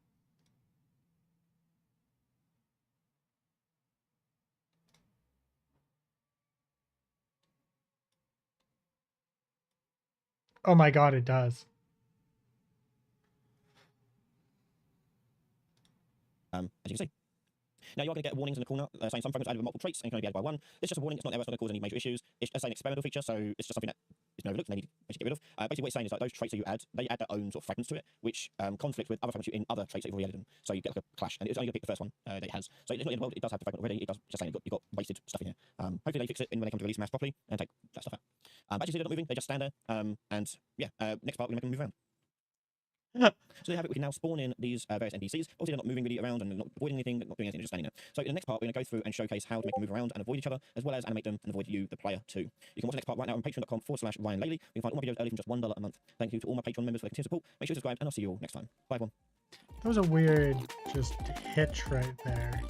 Oh my god, it does. As you can see. Now, you are going to get warnings in the corner saying some fragments added with multiple traits and can only be added by one. It's just a warning. It's not ever going to cause any major issues. It's just an experimental feature, so it's just something that is overlooked and they need to get rid of. Basically, what it's saying is like those traits that you add, they add their own sort of fragments to it, which conflict with other fragments in other traits that you've already added in. So you get like a clash, and it's only going to pick the first one that it has. So it's not in the world. It does have the fragment already. It does just saying you've got wasted stuff in here. Hopefully they fix it when they come to release mass properly and take that stuff out. But as you see, they're not moving. They just stand there. And yeah, next part we're going to make them move around. So there you have it. We can now spawn in these various NPCs. Obviously, they're not moving really around and they're not avoiding anything, they're not doing anything, they're just standing there. So in the next part, we're going to go through and showcase how to make them move around and avoid each other, as well as animate them and avoid you, the player, too. You can watch the next part right now on patreon.com/Ryan Laley. You can find all my videos early from just $1 a month. Thank you to all my Patreon members for their continued support. Make sure to subscribe, and I'll see you all next time. Bye, everyone. That was a weird just hitch right there.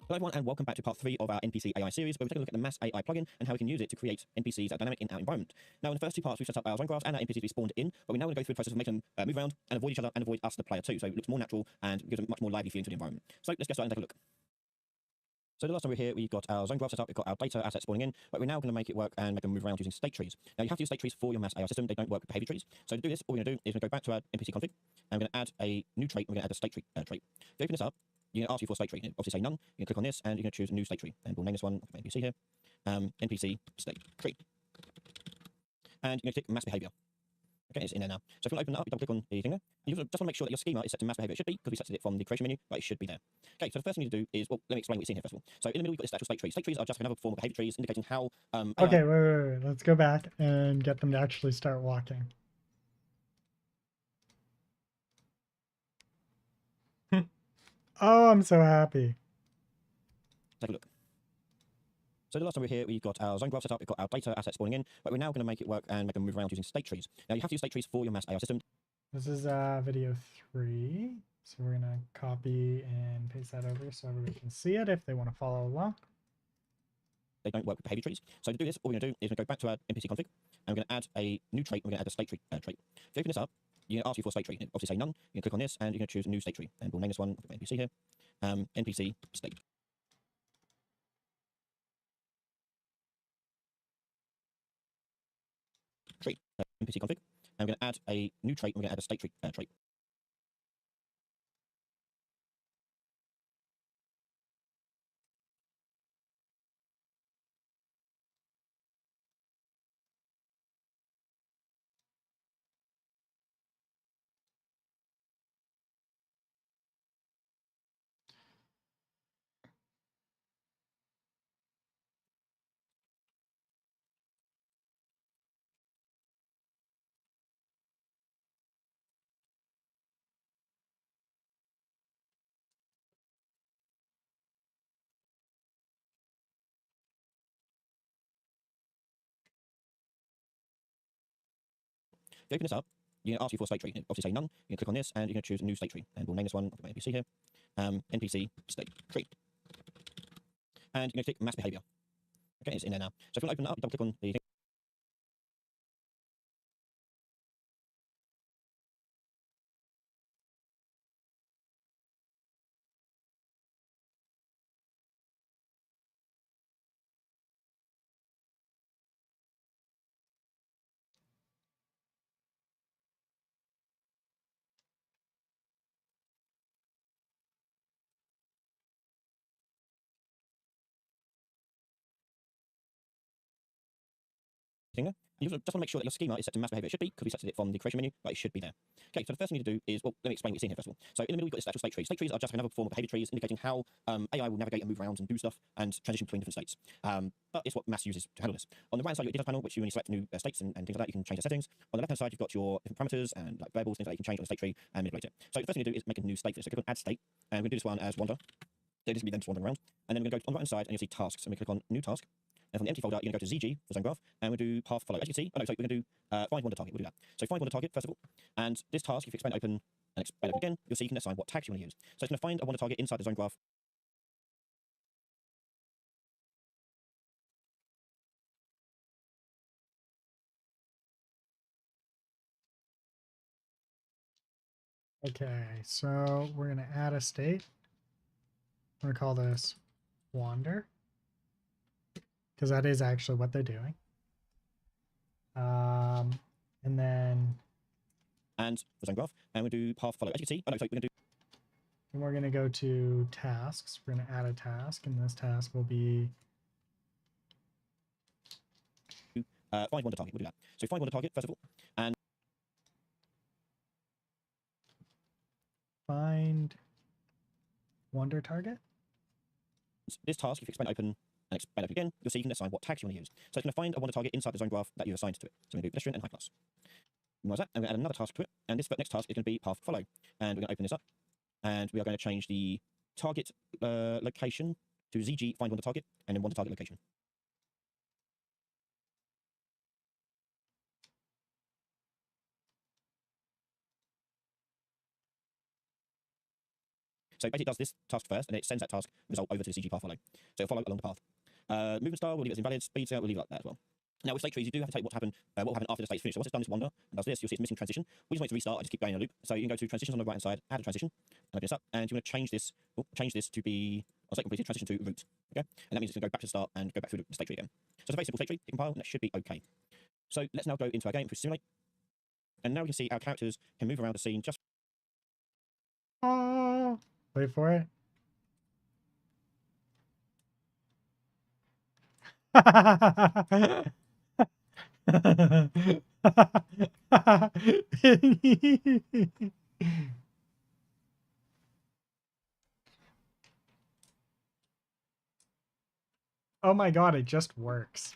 Hello everyone, and welcome back to part 3 of our NPC AI series, where we're taking a look at the Mass AI plugin and how we can use it to create NPCs that are dynamic in our environment. Now, in the first two parts, we've set up our zone graphs and our NPCs we spawned in, but we're now going to go through the process of making them move around and avoid each other and avoid us, the player, too. So it looks more natural and gives a much more lively feeling to the environment. So let's get started and take a look. So the last time we were here, we've got our zone graph set up, we've got our data assets spawning in, but we're now going to make it work and make them move around using state trees. Now, you have to use state trees for your Mass AI system. They don't work with behavior trees. So to do this, all we're going to do is we're going to go back to our NPC config, and we're going to add a new trait. We're going to add a state tree trait. If you open this up, you're going to ask you for a state tree. You obviously say none. You can click on this, and you're going to choose a new state tree. And we'll name this one NPC here, NPC state tree. And you're going to click mass behavior. Okay, it's in there now. So if you want to open that up, you double click on the thing there. And you just want to make sure that your schema is set to mass behavior. It should be, because we set it from the creation menu, but it should be there. Okay, so the first thing you need to do is, well, let me explain what you're seeing here first of all. So in the middle, we've got this actual state trees. State trees are just another form of behavior trees, indicating how AI Okay, wait. Let's go back and get them to actually start walking. Oh, I'm so happy. Take a look. So the last time we were here, we've got our zone graph set up, we've got our data assets spawning in, but we're now going to make it work and make them move around using state trees. Now you have to use state trees for your mass AI system. This is video 3. So we're going to copy and paste that over so everybody can see it if they want to follow along. They don't work with behavior trees. So to do this, all we're going to do is we're going to go back to our NPC config, and we're going to add a new trait. We're going to add a state tree trait. If you open this up, you're going to ask you for a state tree. Obviously say none. You can click on this, and you're going to choose a new state tree. And we'll name this one, NPC here, NPC state. Trait, NPC config, and we're going to add a new trait. We're going to add a state tree trait. If you open this up, you're going to ask you for a state tree. Obviously say none. You're going to click on this, and you're going to choose a new state tree. And we'll name this one, NPC here, NPC state tree. And you're going to click mass behavior. Okay, it's in there now. So if you want to open that up, you double click on the thing. There. You just want to make sure that your schema is set to mass behavior. It should be, because we set it from the creation menu, but it should be there. Okay, so the first thing you need to do is, well, let me explain what you're seeing here first of all. So in the middle, we've got this actual state tree. State trees are just another form of behavior trees, indicating how AI will navigate and move around and do stuff and transition between different states. But it's what mass uses to handle this. On the right hand side, you've got details panel, which you, when you select new states and things like that, you can change the settings. On the left hand side, you've got your different parameters and like variables, things like that you can change on the state tree and manipulate it. So the first thing you do is make a new state for this. So click on add state, and we're going to do this one as wander. So this will be then just wandering around. And then we're going to go on the right hand side, and you'll see tasks. And we click on new task. And from the empty folder, you're going to go to ZG for zone graph, and we'll do path follow. As you can see, we're going to do find wander target. We'll do that. So find wander target first of all, and this task, if you expand open and expand open again, you'll see you can assign what tags you want to use. So it's going to find a wander target inside the zone graph. Okay, so we're going to add a state. I'm going to call this wander, because that is actually what they're doing. And then... And for zone graph, and we'll do path follow. As you can see, we're going to do... And we're going to go to tasks. We're going to add a task, and this task will be... find wander target. We'll do that. So find wander target first of all, and... Find wander target? This task, if you expand open and expand open again, you'll see you can assign what tags you want to use. So it's going to find a wander target inside the zone graph that you've assigned to it. So we're going to do pedestrian and high class. Minimize that, and we're going to add another task to it. And this next task is going to be path follow. And we're going to open this up, and we are going to change the target location to ZG find wander target, and then wander target location. So basically it does this task first, and it sends that task result over to the CG path follow. So it'll follow along the path. Movement style, we'll leave it as invalid. Speed scale, we'll leave it like that as well. Now with state trees, you do have to take what will happen after the state's finished. So once it's done this wander and does this, you'll see it's missing transition. We just want it to restart and just keep going in a loop. So you can go to transitions on the right hand side, add a transition, and open this up, and you want to change this to be on state completed, transition to root. Okay? And that means it's going to go back to the start and go back through the state tree again. So it's a very simple state tree, compile, and that should be okay. So let's now go into our game, push simulate. And now we can see our characters can move around the scene just... Wait for it. Oh my god, it just works.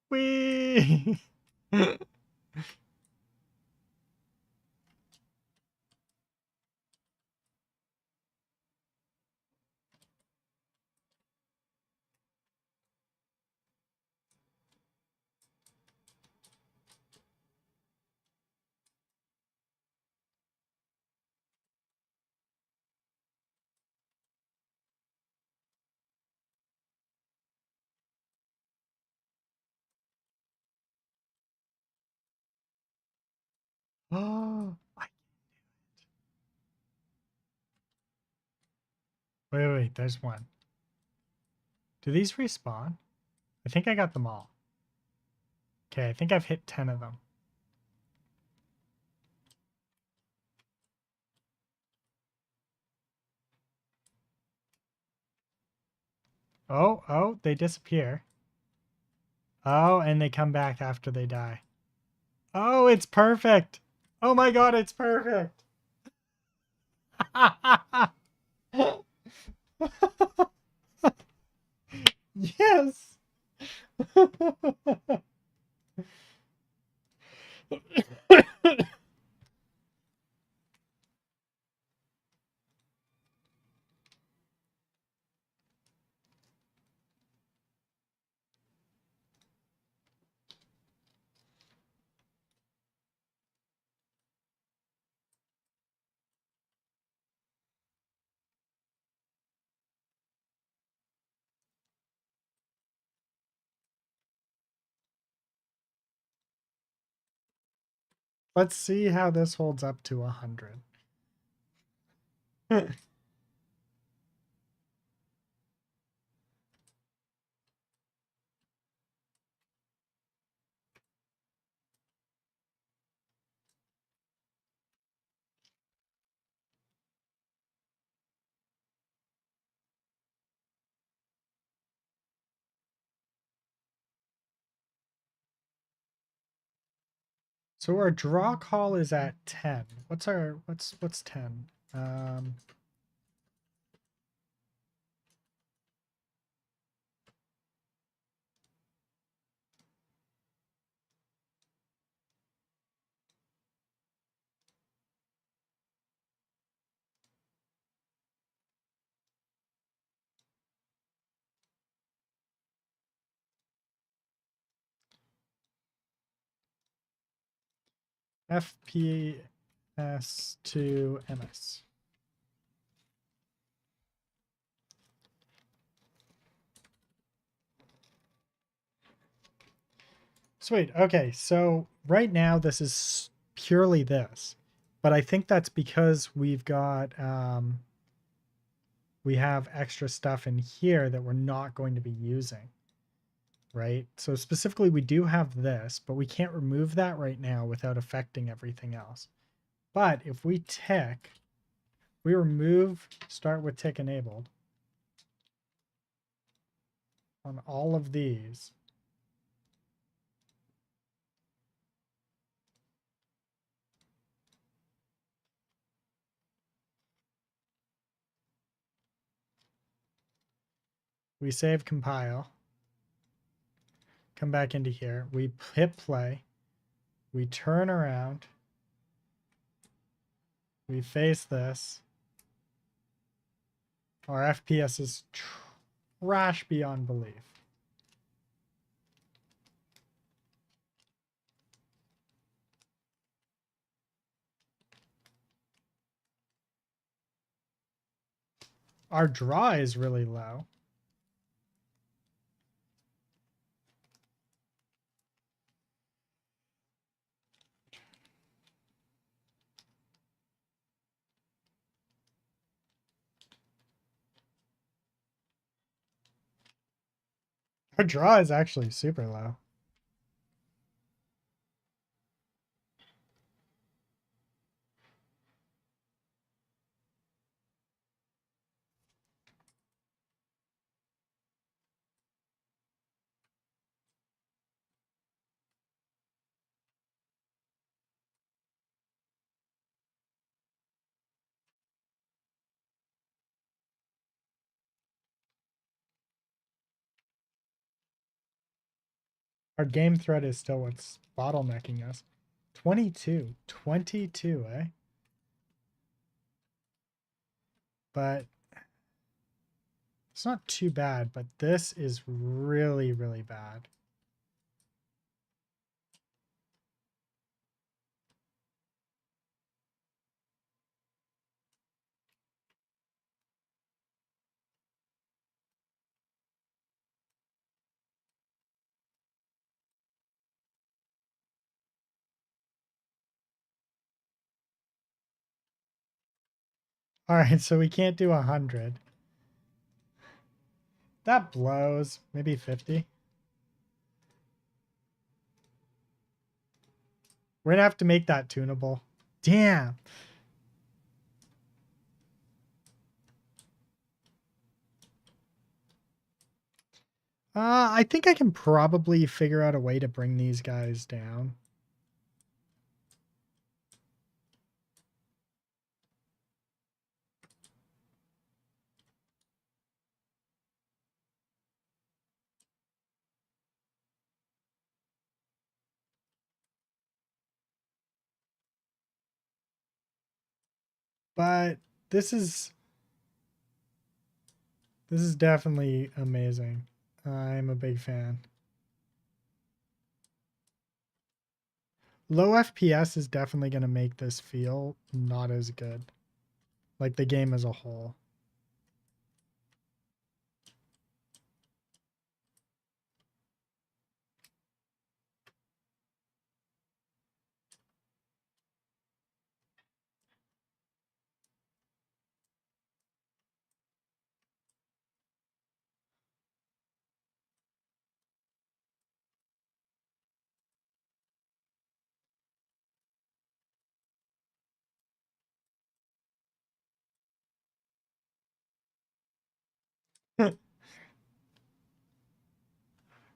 Whee! Oh, wait, there's one. Do these respawn? I think I got them all. Okay, I think I've hit 10 of them. Oh, they disappear. Oh, and they come back after they die. Oh, it's perfect. Oh my god, it's perfect. Yes. Let's see how this holds up to 100. So our draw call is at 10. What's 10? FPS to MS. Sweet. Okay, so right now this is purely this, but I think that's because we've got we have extra stuff in here that we're not going to be using, right? So specifically we do have this, but we can't remove that right now without affecting everything else. But if we tick, we remove start with tick enabled on all of these. We save compile, come back into here, we hit play, we turn around, we face this. Our FPS is trash beyond belief. Our draw is really low. Our draw is actually super low. Our game thread is still what's bottlenecking us. 22. 22, eh? But it's not too bad, but this is really, really bad. All right, so we can't do 100. That blows. Maybe 50. We're gonna have to make that tunable. Damn. I think I can probably figure out a way to bring these guys down. But this is definitely amazing. I'm a big fan. Low FPS is definitely going to make this feel not as good. Like the game as a whole.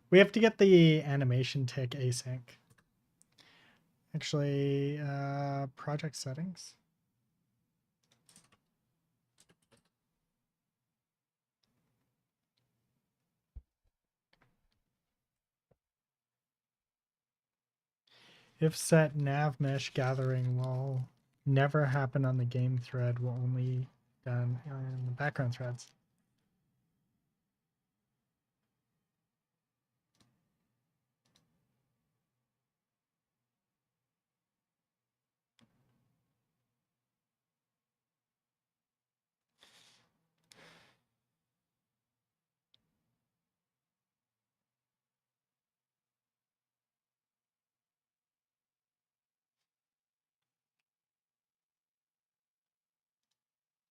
We have to get the animation tick async. Actually, project settings. If set nav mesh gathering will never happen on the game thread, will only done in the background threads.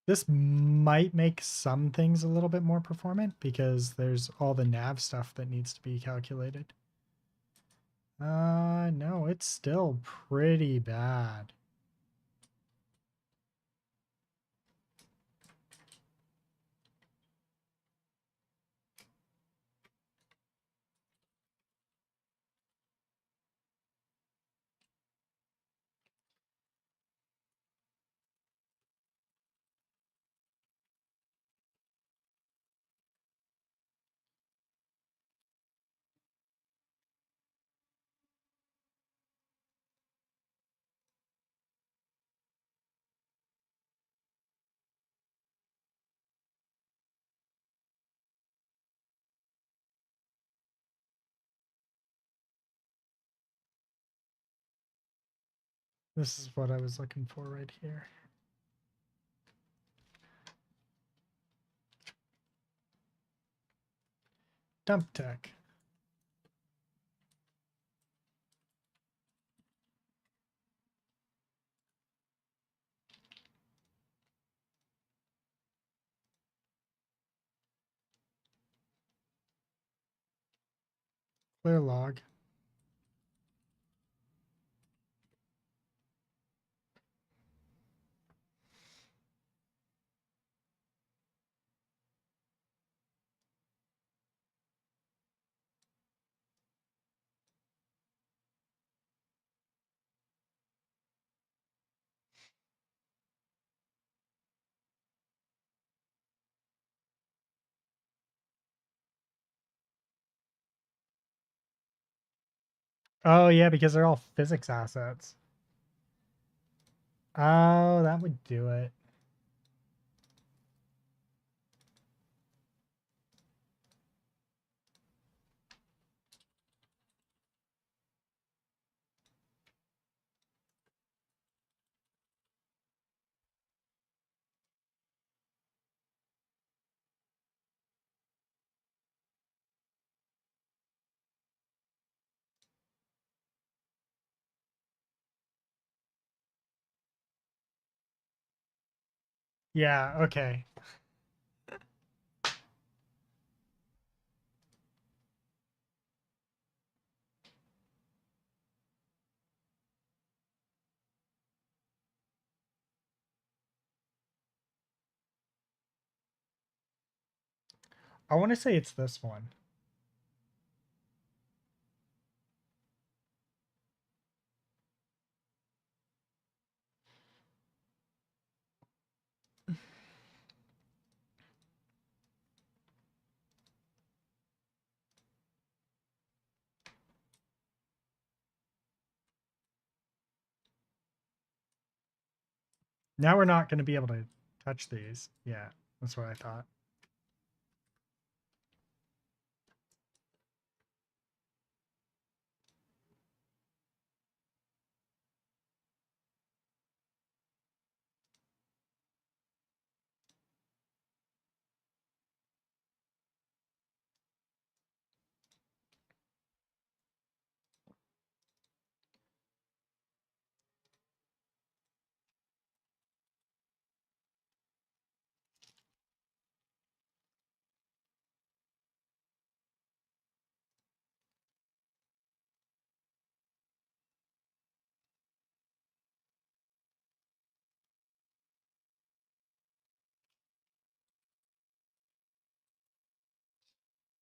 This might make some things a little bit more performant because there's all the nav stuff that needs to be calculated. No, it's still pretty bad. This is what I was looking for right here. Dump tech. Clear log. Oh, yeah, because they're all physics assets. Oh, that would do it. Yeah, okay. I want to say it's this one. Now we're not going to be able to touch these. Yeah, that's what I thought.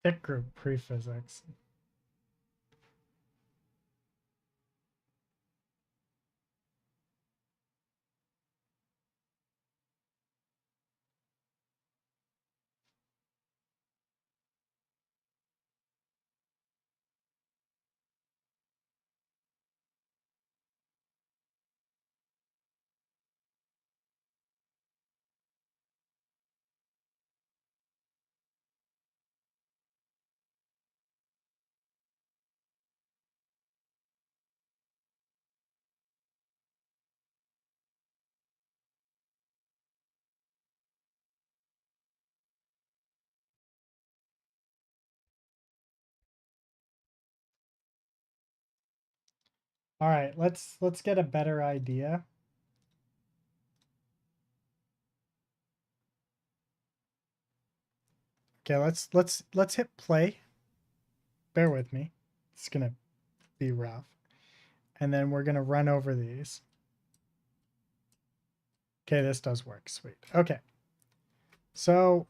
Thick group prephysics. All right, let's get a better idea. Okay, let's hit play. Bear with me. It's going to be rough. And then we're going to run over these. Okay, this does work. Sweet. Okay. So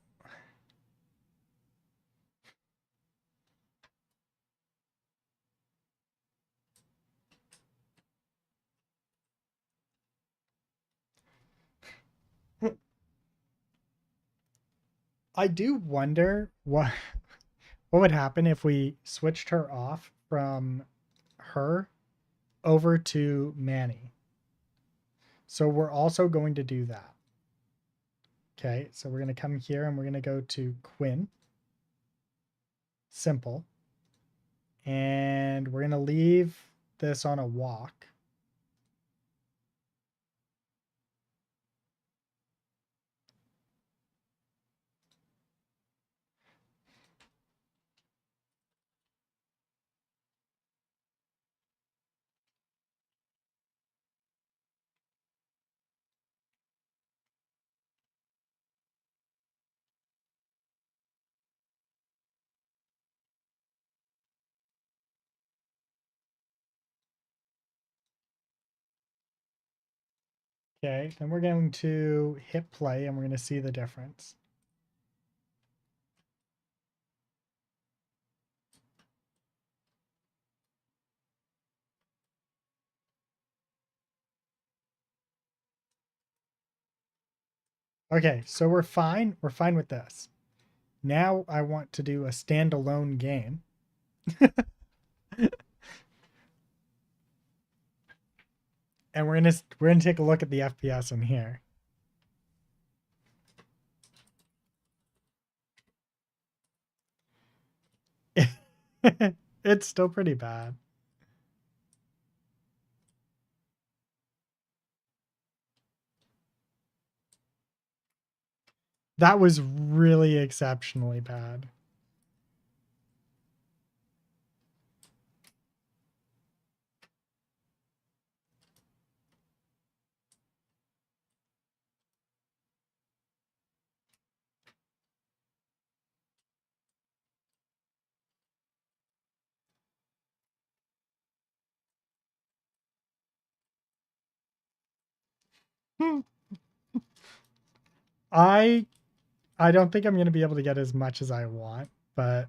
I do wonder what would happen if we switched her off from her over to Manny. So we're also going to do that. Okay, so we're going to come here and we're going to go to Quinn. Simple. And we're going to leave this on a walk. Okay, then we're going to hit play and we're going to see the difference. Okay, so we're fine. We're fine with this. Now I want to do a standalone game. and we're gonna take a look at the FPS in here. It's still pretty bad. That was really exceptionally bad. I don't think I'm going to be able to get as much as I want, but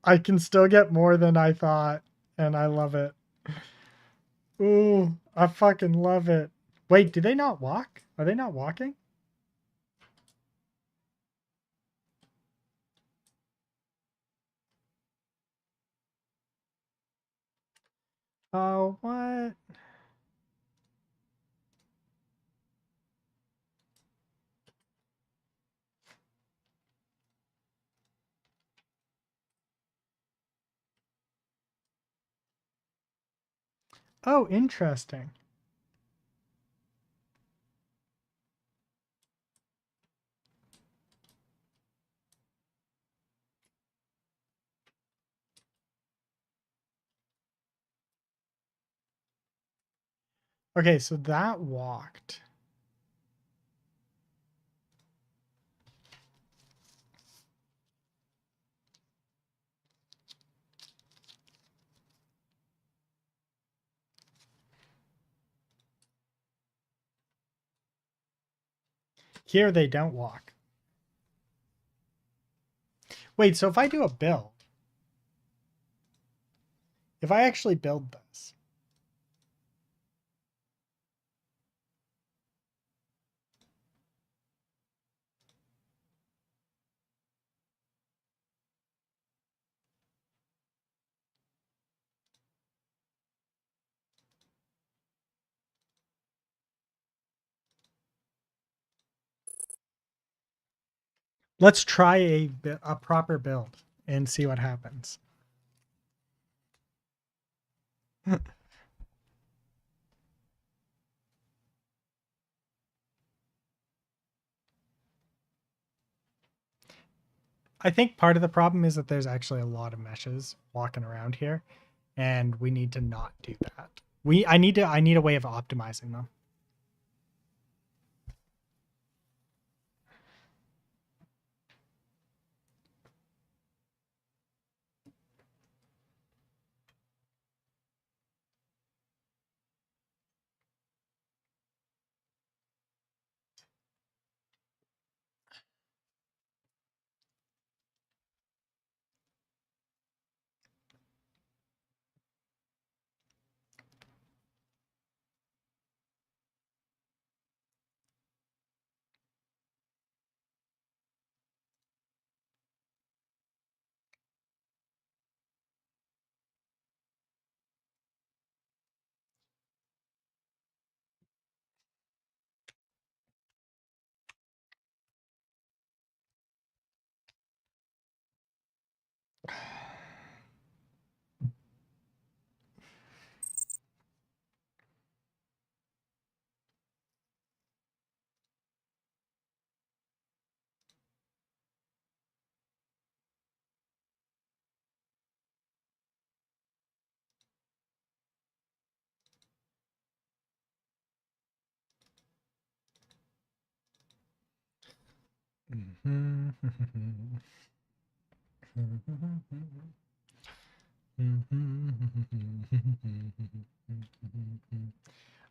I can still get more than I thought, and I love it. Ooh, I fucking love it. Wait, do they not walk? Are they not walking? Oh, what? Oh, interesting. Okay, so that walked. Here they don't walk. Wait, so if I do a build, if I actually build this, let's try a proper build and see what happens. I think part of the problem is that there's actually a lot of meshes walking around here, and we need to not do that. I need a way of optimizing them.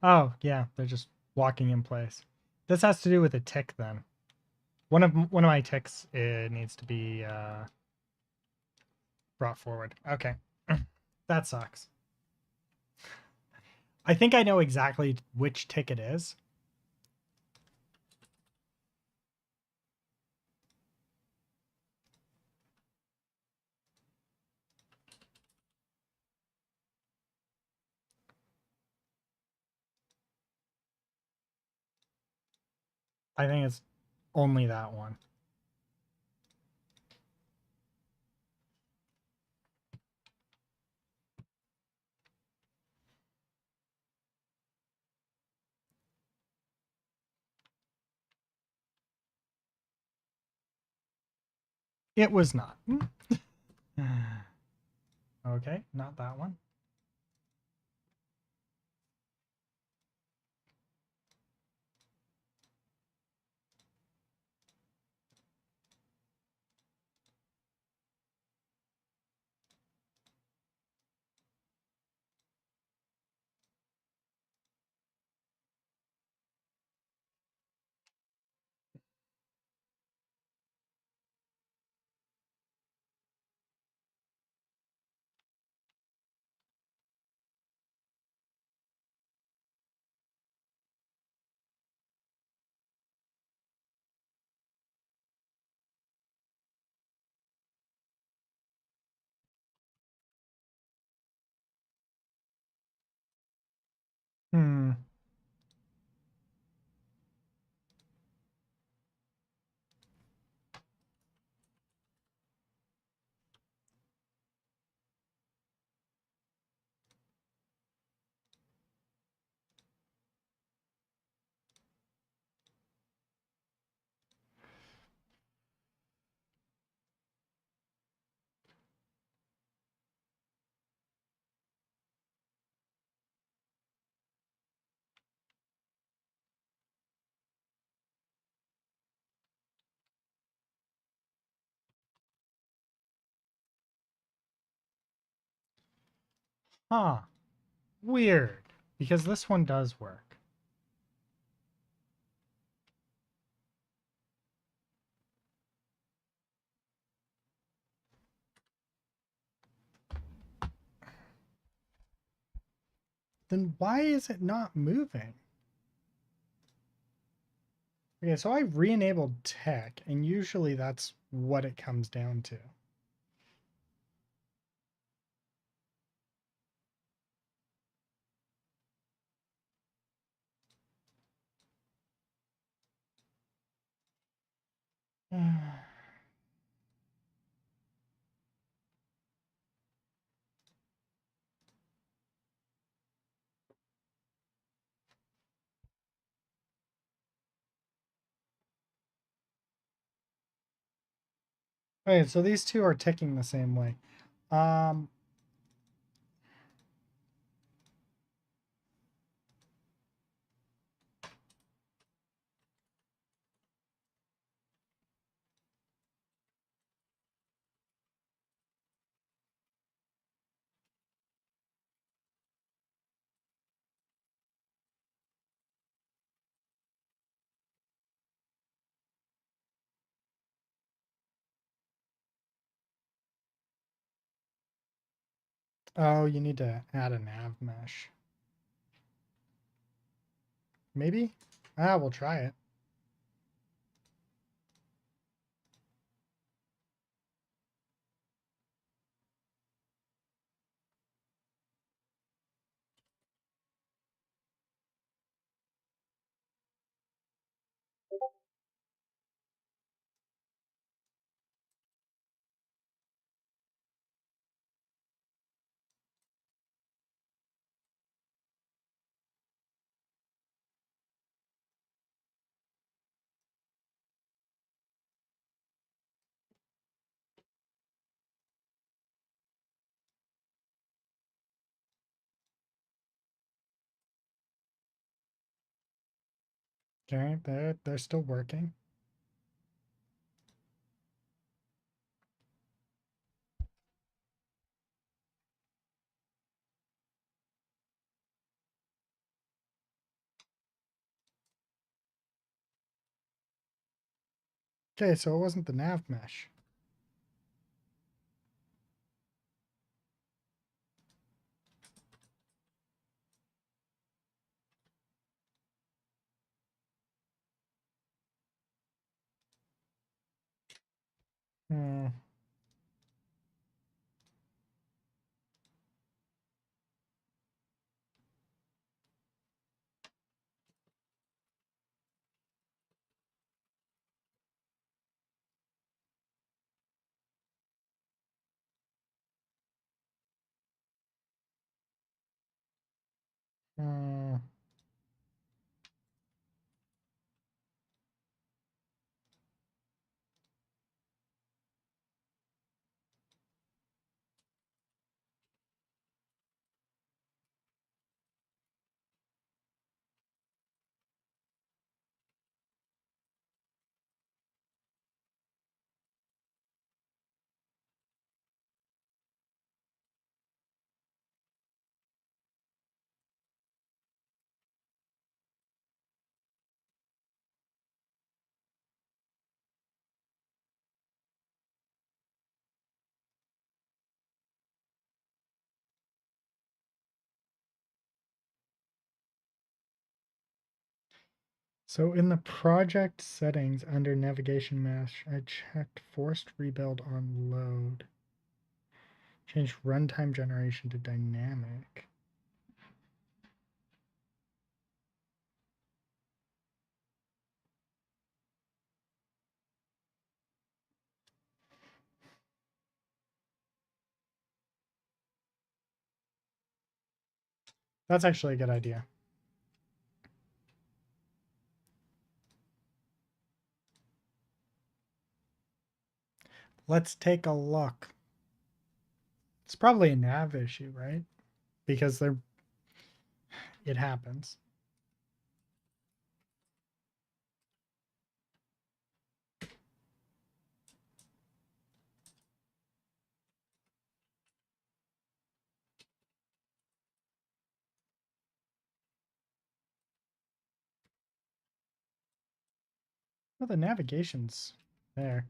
Oh, yeah, they're just walking in place. This has to do with a tick then. One of my ticks needs to be brought forward. Okay. That sucks. I think I know exactly which tick it is. I think it's only that one. It was not. Okay, not that one. Hmm. Huh. Weird. Because this one does work. Then why is it not moving? Okay, so I re-enabled tech, and usually that's what it comes down to. Okay, so these two are ticking the same way. Um, oh, you need to add a nav mesh. Maybe? Ah, we'll try it. Okay, they're still working. Okay, so it wasn't the nav mesh. Hmm. Uh, So in the project settings under navigation mesh, I checked forced rebuild on load. Change runtime generation to dynamic. That's actually a good idea. Let's take a look. It's probably a nav issue, right? Because it happens. Well, the navigation's there.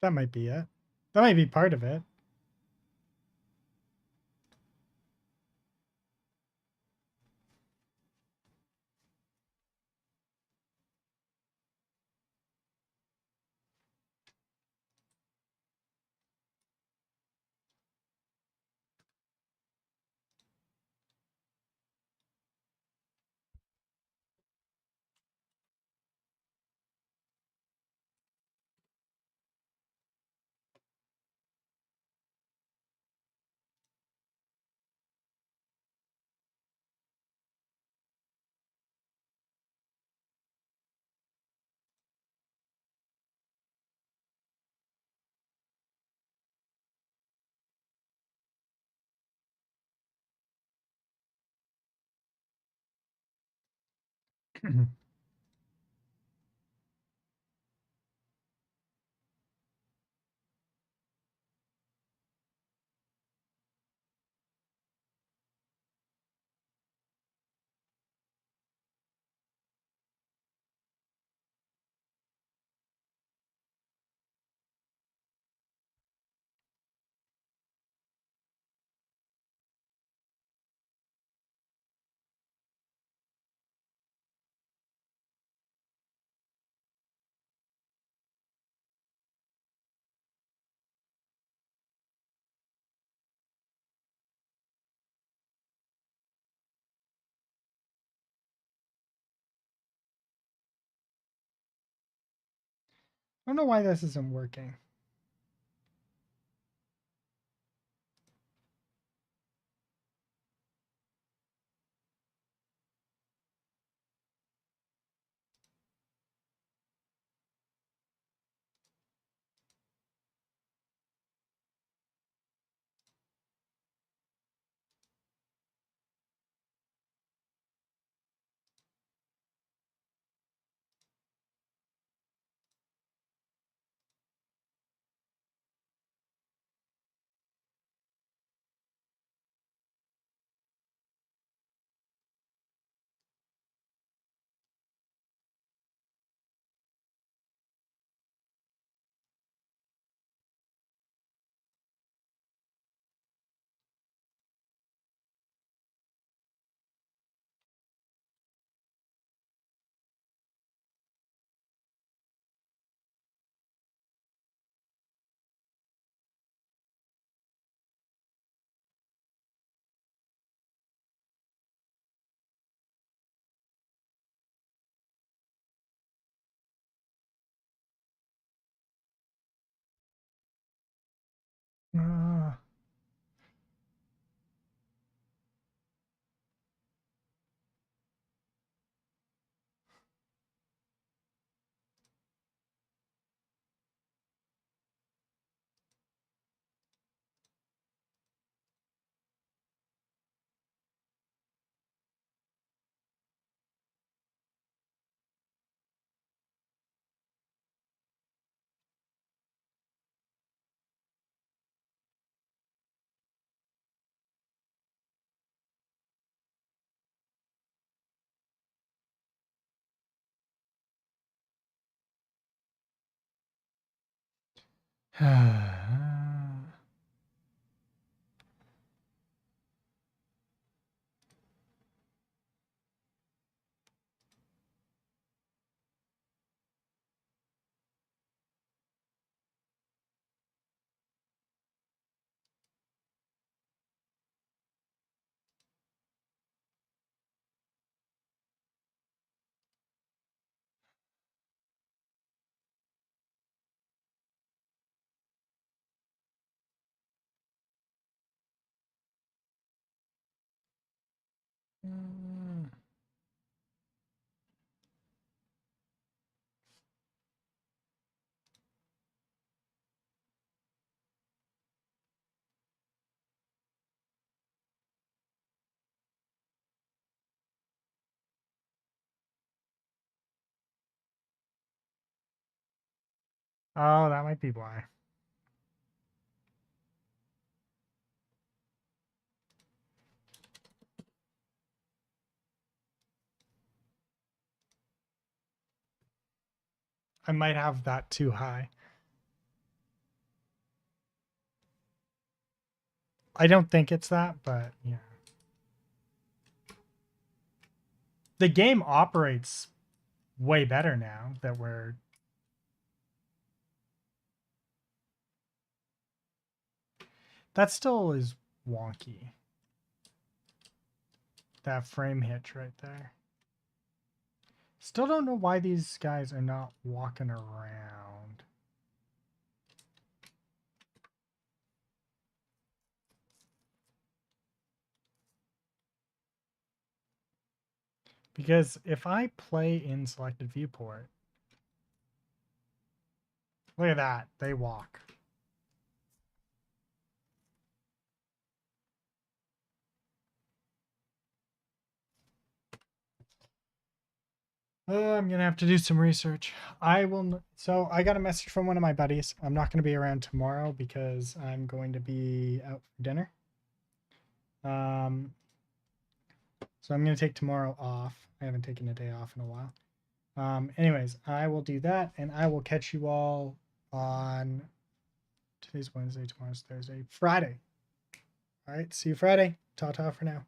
That might be it. That might be part of it. I don't know why this isn't working. Ah. Oh, that might be why. I might have that too high. I don't think it's that, but yeah. The game operates way better now that we're... That still is wonky. That frame hitch right there. Still don't know why these guys are not walking around. Because if I play in selected viewport, look at that, they walk. Oh, I'm gonna have to do some research. I will. So I got a message from one of my buddies. I'm not gonna be around tomorrow because I'm going to be out for dinner. So I'm gonna take tomorrow off. I haven't taken a day off in a while. Anyways, I will do that, and I will catch you all on today's Wednesday, tomorrow's Thursday, Friday. All right, see you Friday. Ta-ta for now.